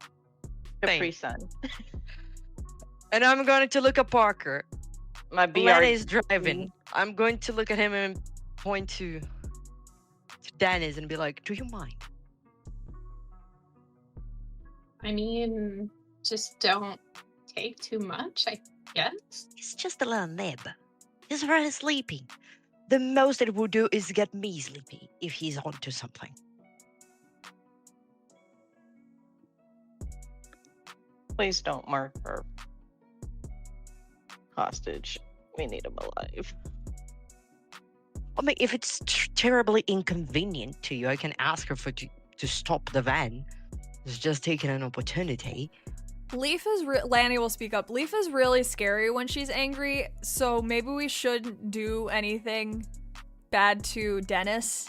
Capri thing. Sun. And I'm going to look at Parker. My BR Lanny is driving. I'm going to look at him and point to Dennis and be like, "Do you mind?" I mean, just don't take too much, I guess. It's just a little nib. He's very sleepy. The most it would do is get me sleepy if he's onto something. Please don't mark her hostage. We need him alive. I mean, if it's terribly inconvenient to you, I can ask her to stop the van. It's just taking an opportunity. Lanny will speak up. Leaf is really scary when she's angry, so maybe we shouldn't do anything bad to Dennis.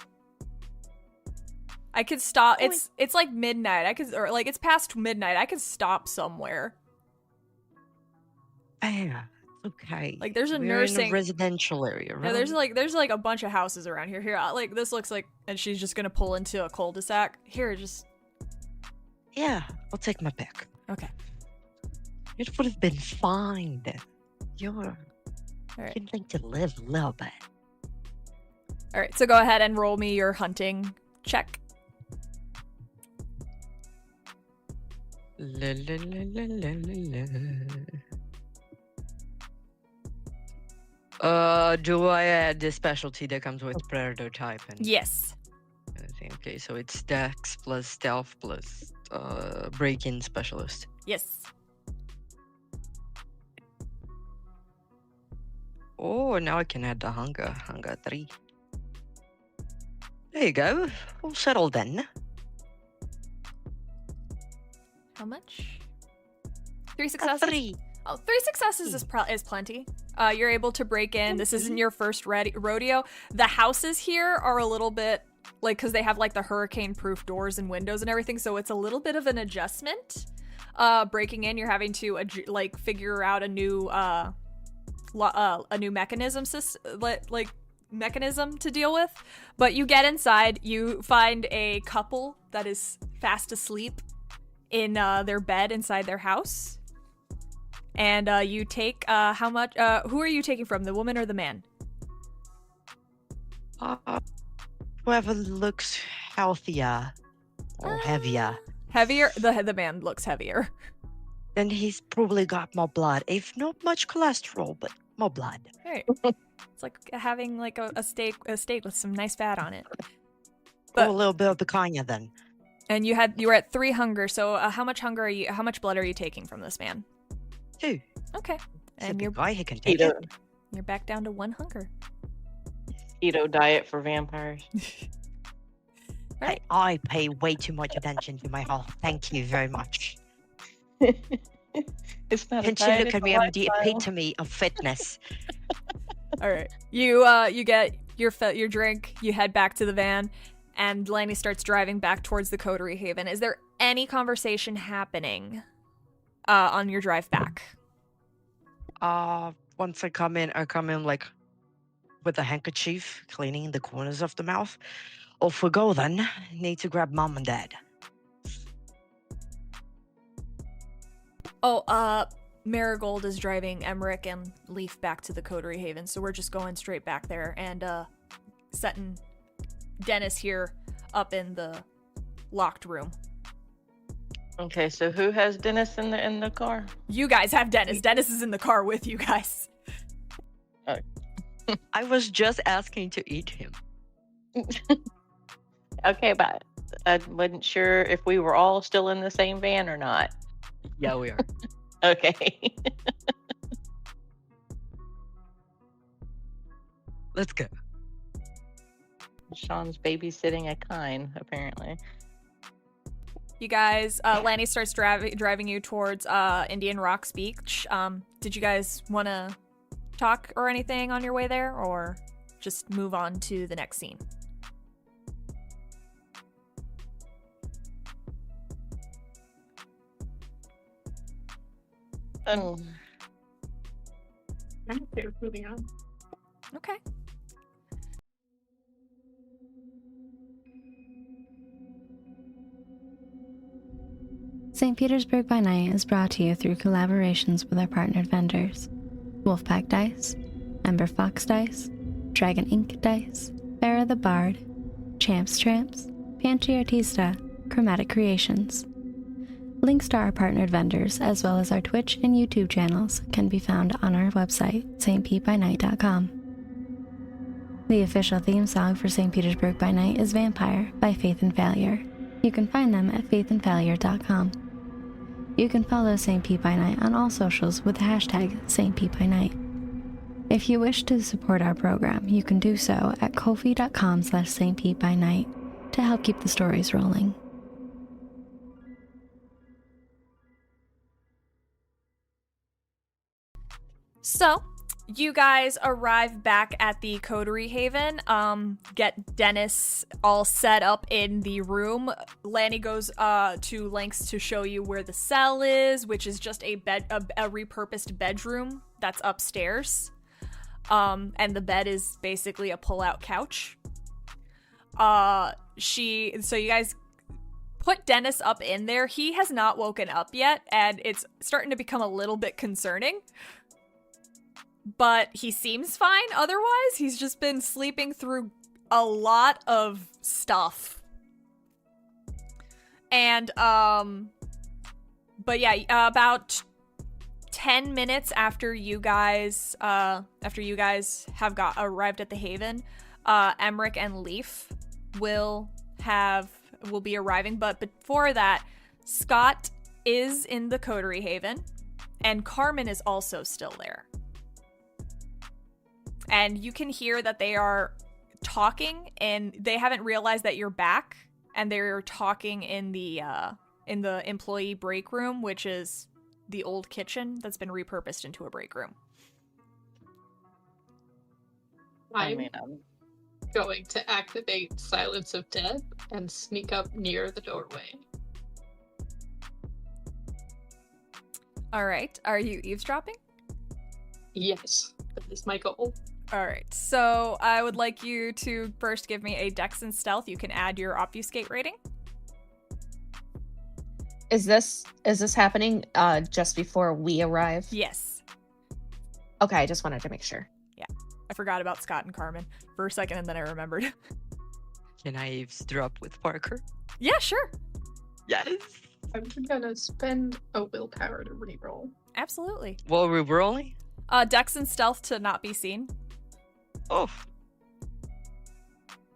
I could stop. It's like midnight. It's past midnight. I could stop somewhere. Yeah, okay. Like there's a We're nursing in a residential area, right? Yeah, there's like a bunch of houses around here. Here, like this looks like, and she's just gonna pull into a cul-de-sac. Here, just. Yeah, I'll take my pick. Okay. It would have been fine. You're right. You'd like to live a little bit. All right, so go ahead and roll me your hunting check. La, la, la, la, la, la, la. Do I add the specialty that comes with predator type? Yes. Okay, so it's Dex plus Stealth plus break-in specialist. Yes. Oh, now I can add the hunger. Hunger 3. There you go. All settled then. How much? 3 successes. 3. Oh, 3 successes is plenty. You're able to break in. This isn't your first rodeo. The houses here are a little bit like, because they have like the hurricane-proof doors and windows and everything, so it's a little bit of an adjustment. Breaking in, you're having to like figure out a new mechanism mechanism to deal with. But you get inside, you find a couple that is fast asleep in their bed inside their house. And you take how much? Who are you taking from, the woman or the man? Whoever looks healthier. or heavier. Heavier? The man looks heavier. Then he's probably got more blood. If not much cholesterol, but more blood. Hey, it's like having like a steak with some nice fat on it. Or a little bit of picanha then. And you were at 3 hunger. So how much hunger are you? How much blood are you taking from this man? 2. Okay, And and you're you're guy he can take it. back down to 1 hunger. Keto diet for vampires. Hey, I pay way too much attention to my health. Thank you very much. It's not a Can't you diet, look it's at a me and the lifestyle. epitome of fitness? All right, you get your drink. You head back to the van, and Lanny starts driving back towards the Coterie Haven. Is there any conversation happening on your drive back? Once I come in like with a handkerchief, cleaning the corners of the mouth. Off we go then. Need to grab mom and dad. Oh, Marigold is driving Emeric and Leaf back to the Coterie Haven, so we're just going straight back there and setting Dennis here up in the locked room. Okay, so who has Dennis in the car? You guys have Dennis. Dennis is in the car with you guys. I was just asking to eat him. Okay, but I wasn't sure if we were all still in the same van or not. Yeah, we are. Okay. Let's go. Shaun's babysitting a kine, apparently. You guys, Lanny starts driving you towards Indian Rocks Beach. Did you guys want to talk or anything on your way there, or just move on to the next scene? I'm okay with moving on. Okay. St. Petersburg by Night is brought to you through collaborations with our partnered vendors: Wolfpack Dice, Ember Fox Dice, Dragon Ink Dice, Farrah the Bard, Champs Tramps, Panshi Artista, Chromatic Creations. Links to our partnered vendors, as well as our Twitch and YouTube channels, can be found on our website, stpbynight.com. The official theme song for St. Petersburg by Night is Vampire by Faith and Failure. You can find them at faithandfailure.com. You can follow St. Pete by Night on all socials with the hashtag St. Pete by Night. If you wish to support our program, you can do so at ko-fi.com/St. Pete by Night to help keep the stories rolling. So, you guys arrive back at the Coterie Haven, get Dennis all set up in the room. Lanny goes to lengths to show you where the cell is, which is just a repurposed bedroom that's upstairs. And the bed is basically a pull-out couch. So you guys put Dennis up in there. He has not woken up yet, and it's starting to become a little bit concerning. But he seems fine otherwise. He's just been sleeping through a lot of stuff. And, but yeah, about 10 minutes after you guys have arrived at the Haven, Emeric and Leaf will be arriving. But before that, Scott is in the Coterie Haven, and Carmen is also still there. And you can hear that they are talking, and they haven't realized that you're back, and they're talking in the employee break room, which is the old kitchen that's been repurposed into a break room. I'm going to activate Silence of Death and sneak up near the doorway. All right. Are you eavesdropping? Yes, that is my goal. All right. So I would like you to first give me a Dex and Stealth. You can add your obfuscate rating. Is this happening just before we arrive? Yes. Okay, I just wanted to make sure. Yeah. I forgot about Scott and Carmen for a second, and then I remembered. Can I eavesdrop with Parker? Yeah, sure. Yes. I'm gonna spend a willpower to reroll. Absolutely. What are we rolling? Dex and stealth to not be seen. Oh,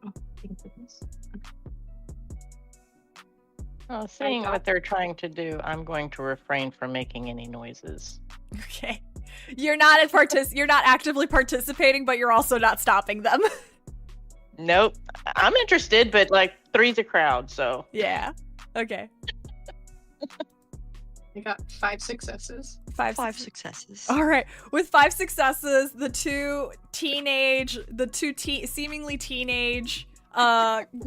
Oh, thank goodness. Oh, seeing what they're trying to do, I'm going to refrain from making any noises. Okay. You're not you're not actively participating, but you're also not stopping them. Nope. I'm interested, but like 3's a crowd, so. Yeah. Okay. I got 5 successes. Five successes. All right. With 5 successes, the two seemingly teenage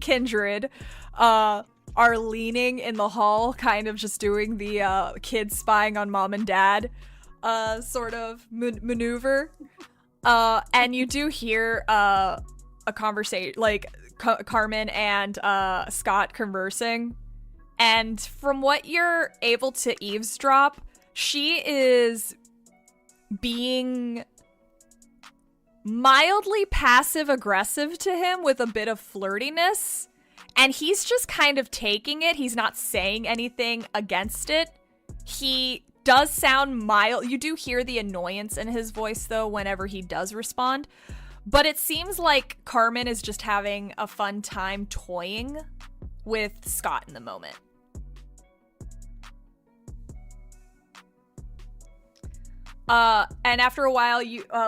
kindred are leaning in the hall, kind of just doing the kids spying on mom and dad sort of maneuver. And you do hear a conversation, like Carmen and Scott conversing. And from what you're able to eavesdrop, she is being mildly passive-aggressive to him with a bit of flirtiness. And he's just kind of taking it. He's not saying anything against it. He does sound mild. You do hear the annoyance in his voice, though, whenever he does respond. But it seems like Carmen is just having a fun time toying with Scott in the moment. And after a while,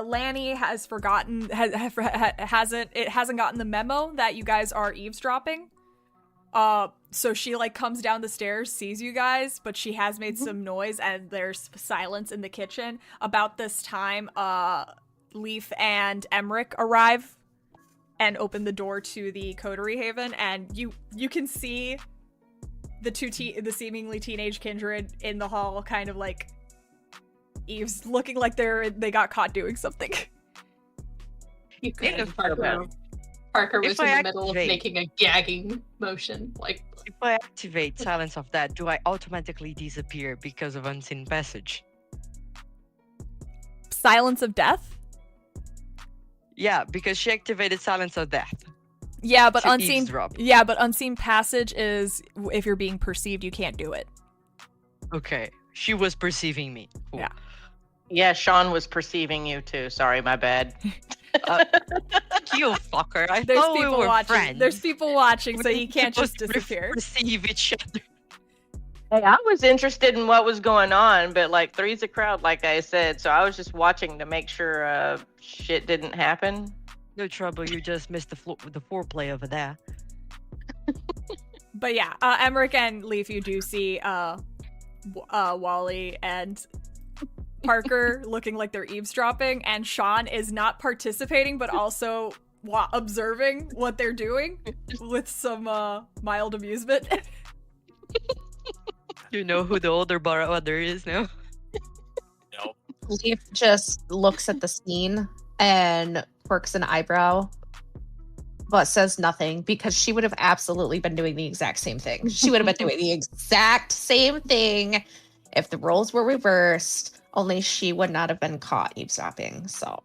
Lanny has forgotten, hasn't gotten the memo that you guys are eavesdropping. So she like comes down the stairs, sees you guys, but she has made some noise and there's silence in the kitchen. About this time, Leaf and Emeric arrive and open the door to the Coterie Haven, and you can see the seemingly teenage kindred in the hall, kind of like Eve's looking like they got caught doing something. You could. Parker was in the middle of making a gagging motion. Like, if I activate Silence of Death, do I automatically disappear because of Unseen Passage? Silence of Death? Yeah, because she activated Silence of Death. Yeah, but Unseen Passage is if you're being perceived, you can't do it. Okay, she was perceiving me. Cool. Yeah. Yeah, Shaun was perceiving you too. Sorry, my bad. You fucker. I There's thought people we were watching. friends. There's people watching, so you can't just disappear. Perceive each other. Hey, I was interested in what was going on, but like 3's a crowd, like I said, so I was just watching to make sure shit didn't happen. No trouble, you just missed the foreplay over there. But yeah, Emeric and Leaf, you do see Wally and Parker looking like they're eavesdropping, and Shaun is not participating, but also observing what they're doing with some mild amusement. You know who the older brother is now? Nope. Leaf just looks at the scene and quirks an eyebrow, but says nothing because she would have absolutely been doing the exact same thing. She would have been doing the exact same thing if the roles were reversed, only she would not have been caught eavesdropping. So,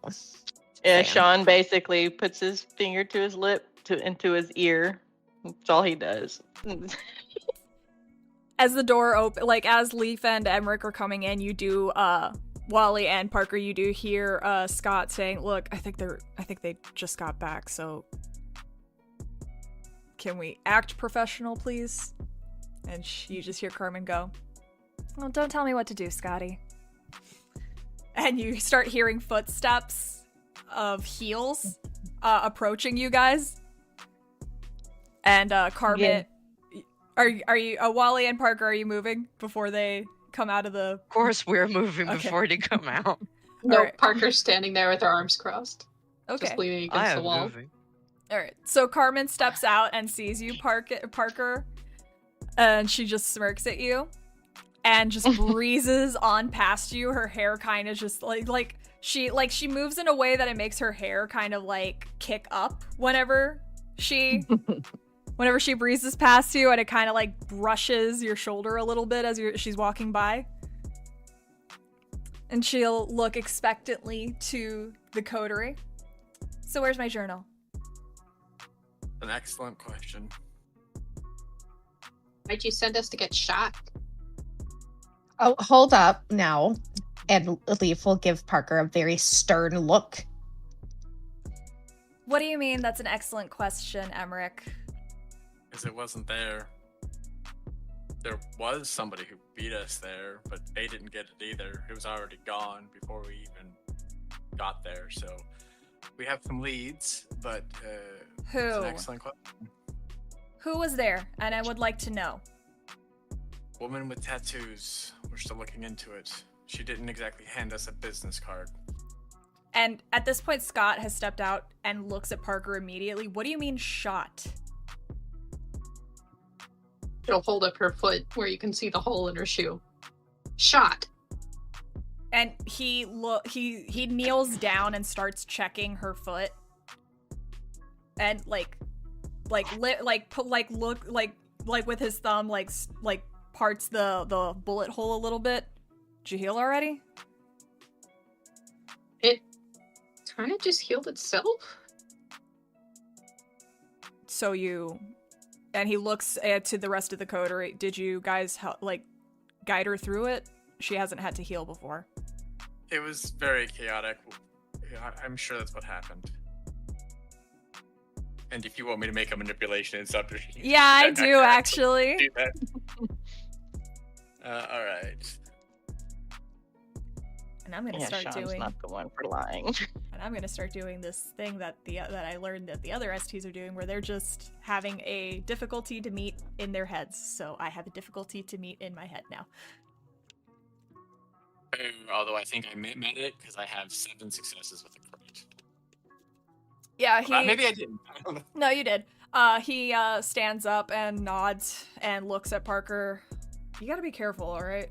yeah, Sam. Shaun basically puts his finger to his lip into his ear. That's all he does. As the door as Leaf and Emeric are coming in, you do, Wally and Parker, you do hear Scott saying, "Look, I think they just got back, so can we act professional, please?" And you just hear Carmen go, "Well, don't tell me what to do, Scotty." And you start hearing footsteps of heels approaching you guys. And Carmen, Yeah. are you Wally and Parker? Are you moving before they come out of the? Of course, we're moving Okay. before they come out. no, Alright. Parker's standing there with her arms crossed, Okay. just leaning I against the am wall. moving. All right. So Carmen steps out and sees you, Parker, and she just smirks at you, and just breezes on past you. Her hair kind of just like she moves in a way that it makes her hair kind of like kick up whenever she breezes past you, and it kind of like brushes your shoulder a little bit as she's walking by. And she'll look expectantly to the coterie. So where's my journal? An excellent question. Why'd you send us to get shot? Oh, hold up now. And Leaf will give Parker a very stern look. What do you mean that's an excellent question, Emeric? Because it wasn't there. There was somebody who beat us there, but they didn't get it either. It was already gone before we even got there, so we have some leads, but Who? it's an excellent question. Who was there? And I would like to know. Woman with tattoos. We're still looking into it. She didn't exactly hand us a business card. And at this point, Scott has stepped out and looks at Parker immediately. What do you mean shot? She'll hold up her foot where you can see the hole in her shoe. Shot. And he kneels down and starts checking her foot. And look with his thumb like parts the bullet hole a little bit. Did you heal already? It kind of just healed itself. And he looks to the rest of the coterie. Did you guys guide her through it? She hasn't had to heal before. It was very chaotic. I'm sure that's what happened. And if you want me to make a manipulation and stuff, yeah, I do actually. Do that. All right. And I'm gonna start Shaun's doing. not the one for lying. And I'm gonna start doing this thing that I learned that the other STs are doing, where they're just having a difficulty to meet in their heads. So I have a difficulty to meet in my head now. Although I think I met it because I have 7 successes with a crit. Yeah, Maybe I didn't. I don't know. No, you did. He stands up and nods and looks at Parker. You gotta be careful, all right?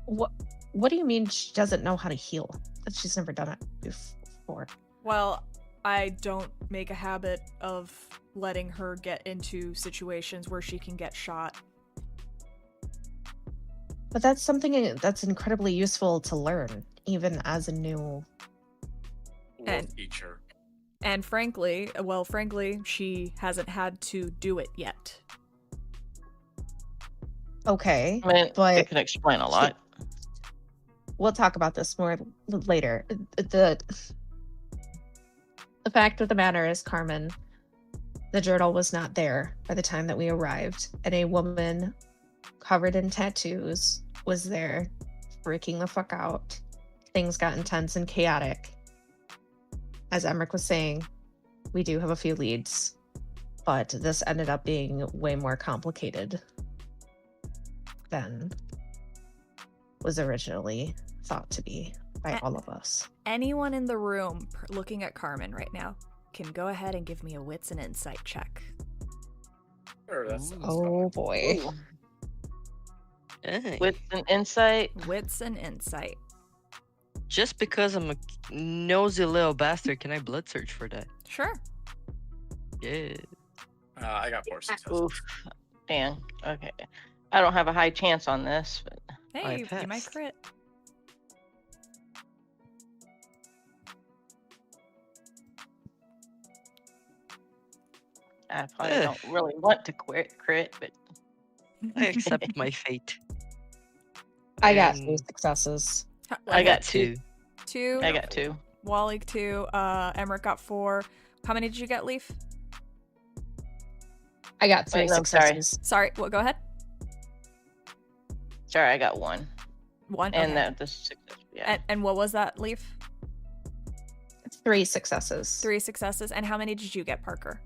What do you mean she doesn't know how to heal? She's never done it before. Well, I don't make a habit of letting her get into situations where she can get shot. But that's something that's incredibly useful to learn, even as a new Teacher. And frankly, she hasn't had to do it yet. Okay, I mean, but it can explain a lot. We'll talk about this more later. The fact of the matter is, Carmen, the journal was not there by the time that we arrived, and a woman covered in tattoos was there, freaking the fuck out. Things got intense and chaotic. As Emeric was saying, we do have a few leads, but this ended up being way more complicated than was originally thought to be by all of us. Anyone in the room looking at Carmen right now can go ahead and give me a wits and insight check. Sure, that's Oh boy. Ooh. Hey, With an insight, Wits and insight. just because I'm a nosy little bastard, can I blood search for that? Sure. Yeah. I got 4 successes. oof, dang. Okay, I don't have a high chance on this, but Hey, you might passed. crit. I probably don't really want to crit, but I accept my fate. I got And 3 successes. I got 2. 2. I got 2. Wally 2. Emeric got 4. How many did you get, Leaf? I got 3 Wait, no, sorry. successes. Sorry, go ahead. Sorry, I got 1. 1. And Okay. the success, yeah. And what was that, Leaf? 3 successes. 3 successes. And how many did you get, Parker?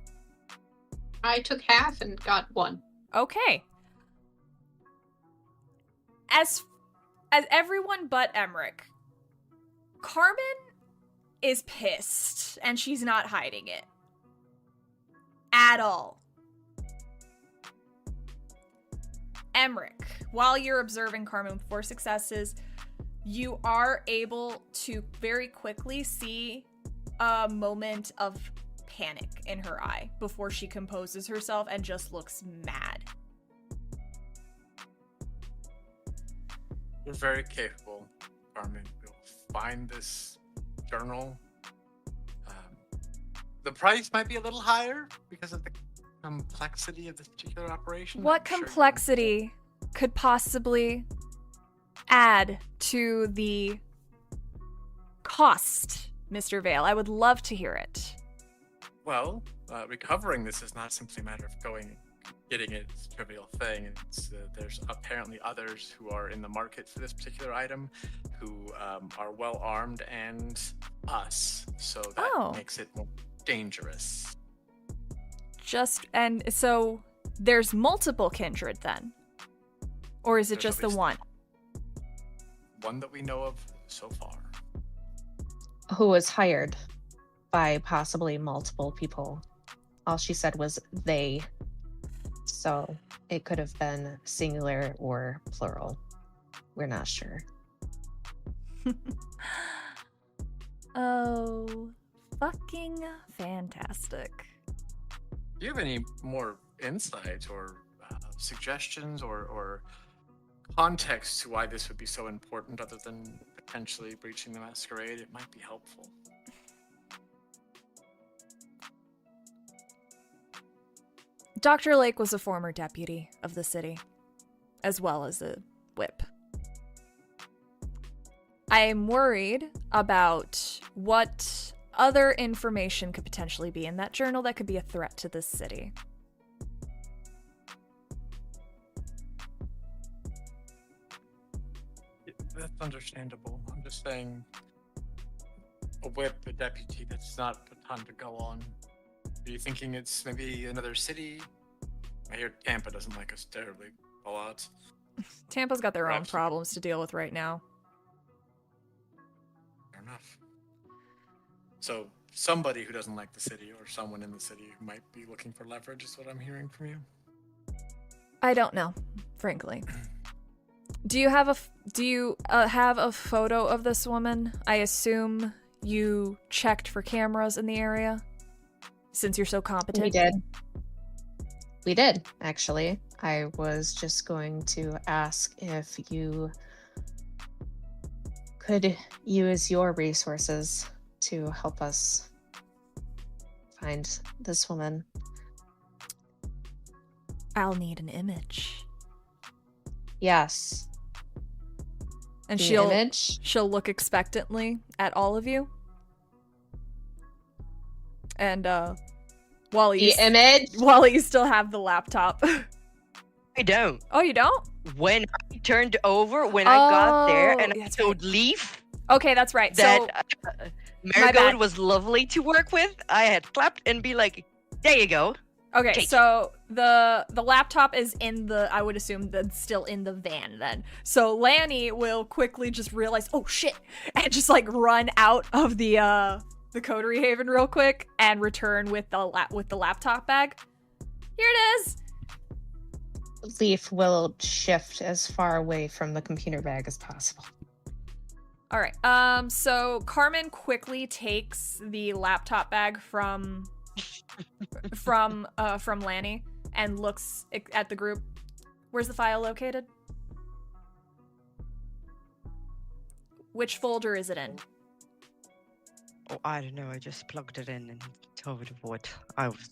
I took half and got 1. Okay. As everyone but Emeric, Carmen is pissed, and she's not hiding it. At all. Emeric, while you're observing Carmen with 4 successes, you are able to very quickly see a moment of panic in her eye before she composes herself and just looks mad. We're very capable, Carmen. We'll find this journal. the price might be a little higher because of the complexity of this particular operation. What I'm sure you- complexity could possibly add to the cost, Mr. Vale? I would love to hear it. Well, recovering this is not simply a matter of getting it. It's a trivial thing. There's apparently others who are in the market for this particular item who are well armed and us, so that makes it more dangerous. And so there's multiple kindred then? Or is it There's just at the least one? One that we know of so far. Who was hired by possibly multiple people. All she said was they. So it could have been singular or plural. We're not sure. Oh, fucking fantastic. Do you have any more insight or suggestions or context to why this would be so important other than potentially breaching the Masquerade? It might be helpful. Dr. Lake was a former deputy of the city, as well as a whip. I am worried about what other information could potentially be in that journal that could be a threat to this city. That's understandable. I'm just saying, a whip, a deputy, that's not a ton to go on. Are you thinking it's maybe another city? I hear Tampa doesn't like us terribly a lot. Tampa's got their own Perhaps. problems to deal with right now. Fair enough. So, somebody who doesn't like the city or someone in the city who might be looking for leverage is what I'm hearing from you. I don't know, frankly. Do you have a photo of this woman? I assume you checked for cameras in the area, since you're so competent. We did, actually. I was just going to ask if you could use your resources to help us find this woman. I'll need an image. Yes. And The she'll image? look expectantly at all of you. And Wally, The image? Wally, you still have the laptop. I don't. Oh, you don't? When I turned over, when I got there and I that's told Leaf Okay, that's right. that So Marigold bad. was lovely to work with, I had clapped and be like, there you go. okay, Take so the laptop is in the, I would assume that's still in the van then. So Lanny will quickly just realize, oh shit, and just like run out of the Coterie Haven real quick and return with the laptop bag. Here it is. Leaf will shift as far away from the computer bag as possible. All right. So Carmen quickly takes the laptop bag from Lanny and looks at the group. Where's the file located? Which folder is it in? Oh, I don't know. I just plugged it in and told what I was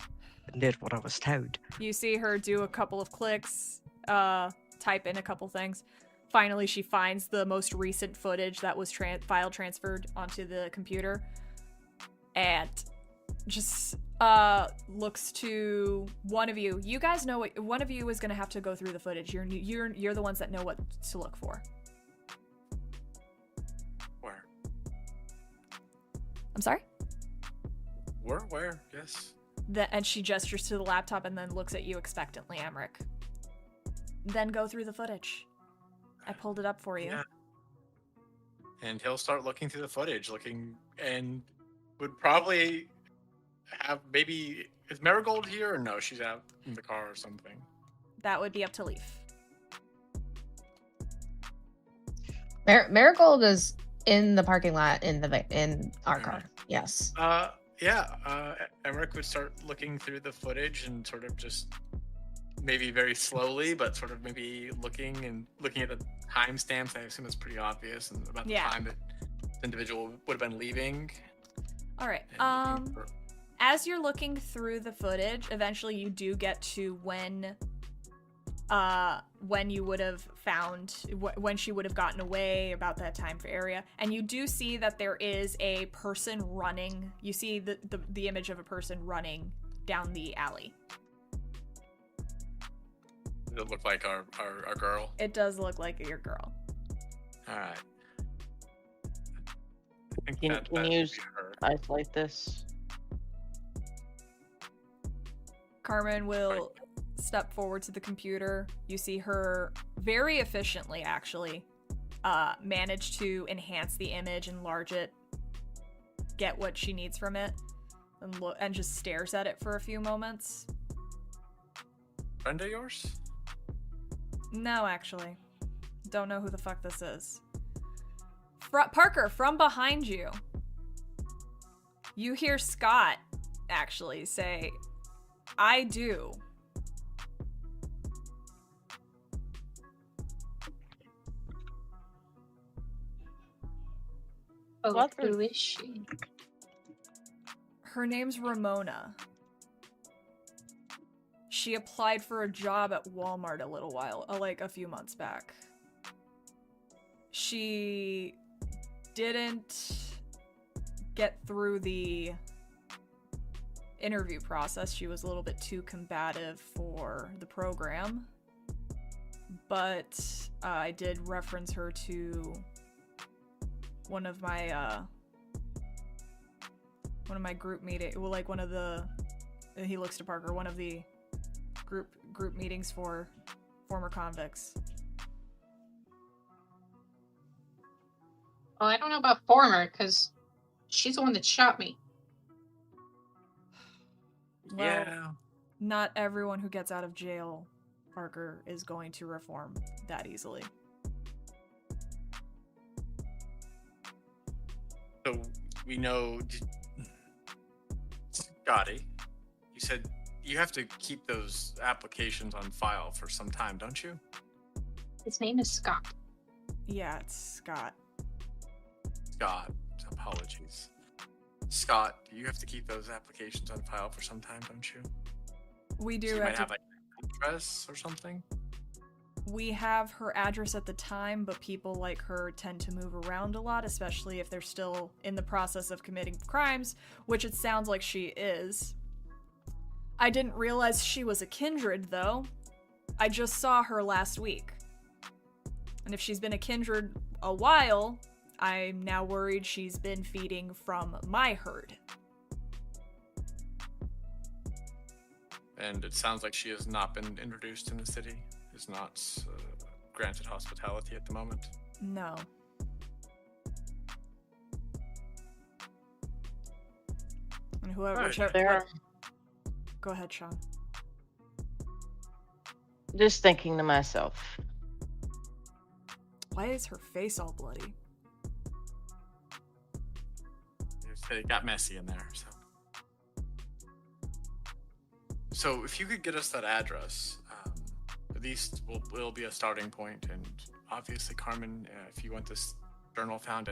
did what I was told. You see her do a couple of clicks, type in a couple things. Finally, she finds the most recent footage that was file transferred onto the computer, and just looks to one of you. You guys know what one of you is gonna have to go through the footage. You're the ones that know what to look for. Where? I'm sorry? Where? Yes. And she gestures to the laptop and then looks at you expectantly, Emeric. Then go through the footage. I pulled it up for you. Yeah. And he'll start looking through the footage, and would probably have maybe, is Marigold here or no? She's out in the car or something. That would be up to Leaf. Marigold is in the parking lot in our car. Yes. Emeric would start looking through the footage and sort of just maybe very slowly, but sort of maybe looking at the timestamps. I assume it's pretty obvious and about the time that the individual would have been leaving. All right. and looking for As you're looking through the footage, eventually you do get to when you would have found when she would have gotten away, about that time for area, and you do see that there is a person running. You see the image of a person running down the alley. Does it look like our girl? It does look like your girl. All right. I think Can that you would use be her. isolate this? Carmen will step forward to the computer. You see her very efficiently, actually, manage to enhance the image, enlarge it, get what she needs from it, and just stares at it for a few moments. Friend of yours? No, actually. Don't know who the fuck this is. Parker, from behind you, you hear Scott actually say, "I do." Oh, What who is she? Her name's Ramona. She applied for a job at Walmart a few months back. She didn't get through the interview process. She was a little bit too combative for the program. But I did reference her to one of my group meeting. Well, like he looks to Parker. One of the group meetings for former convicts. Well, I don't know about former, because she's the one that shot me. Well, Yeah. not everyone who gets out of jail, Parker, is going to reform that easily. So we know, Scotty, you said you have to keep those applications on file for some time, don't you? His name is Scott. Yeah, it's Scott. Scott, apologies. Scott, you have to keep those applications on file for some time, don't you? We do So you have might to- have like an address or something? We have her address at the time, but people like her tend to move around a lot, especially if they're still in the process of committing crimes, which it sounds like she is. I didn't realize she was a kindred, though. I just saw her last week. And if she's been a kindred a while, I'm now worried she's been feeding from my herd. And it sounds like she has not been introduced in the city, is not granted hospitality at the moment. No. And whichever. Go ahead, Shaun. Just thinking to myself, Why is her face all bloody? It got messy in there, so. So if you could get us that address, at least will be a starting point. And obviously, Carmen, if you want this journal found,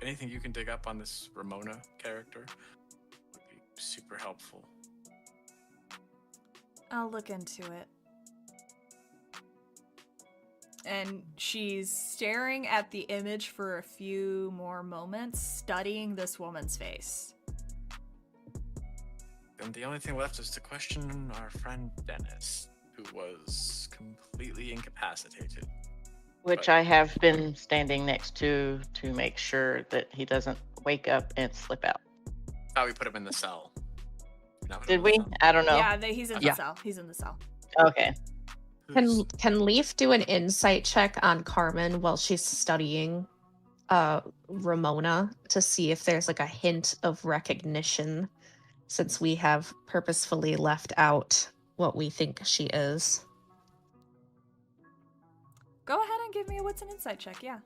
anything you can dig up on this Ramona character would be super helpful. I'll look into it. And she's staring at the image for a few more moments, studying this woman's face. And the only thing left is to question our friend Dennis, who was completely incapacitated. which I have been standing next to make sure that he doesn't wake up and slip out. Thought we put him in the cell. Did we? I don't know. Yeah, he's in the cell. He's in the cell. Okay. Can Leaf do an insight check on Carmen while she's studying Ramona to see if there's like a hint of recognition, since we have purposefully left out what we think she is? Go ahead and give me a wits and insight check, yeah.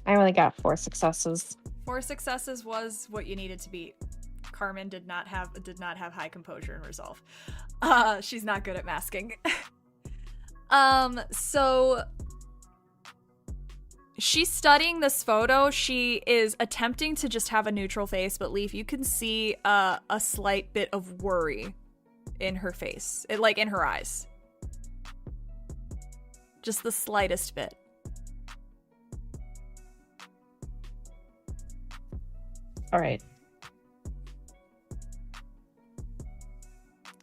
I only got 4 successes. 4 successes was what you needed to beat. Carmen did not have high composure and resolve. She's not good at masking. So she's studying this photo. She is attempting to just have a neutral face, but Leaf, you can see a slight bit of worry in her face, like in her eyes. Just the slightest bit. All right.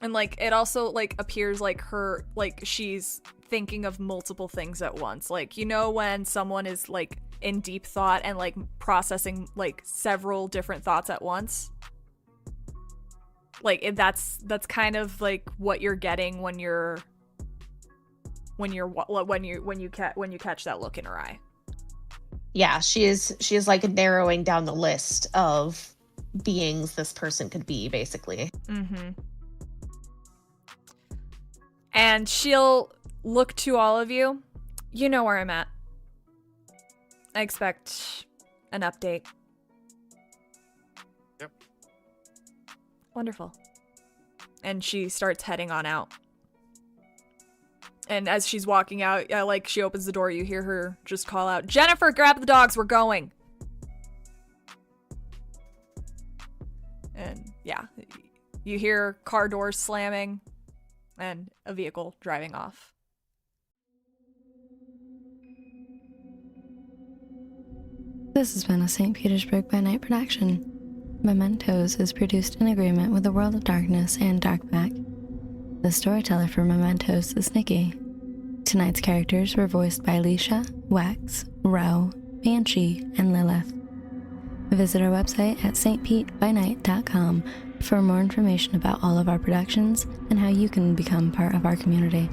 And like it also like appears like her like she's thinking of multiple things at once. Like, you know, when someone is like in deep thought and like processing like several different thoughts at once. Like that's kind of like what you're getting when you catch that look in her eye. Yeah, she is like narrowing down the list of beings this person could be, basically. Mm-hmm. And she'll look to all of you. You know where I'm at. I expect an update. Yep. Wonderful. And she starts heading on out. And as she's walking out, like she opens the door, you hear her just call out, "Jennifer, grab the dogs, we're going." And yeah, you hear car doors slamming and a vehicle driving off. This has been a St. Petersburg by Night production. Mementos is produced in agreement with the World of Darkness and Darkback. The storyteller for Mementos is Nikki. Tonight's characters were voiced by Lisha, Wax, Rowe, Panshi, and Lilith. Visit our website at stpetbynight.com for more information about all of our productions and how you can become part of our community.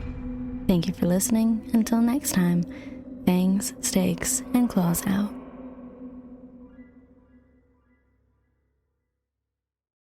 Thank you for listening. Until next time, fangs, stakes, and claws out.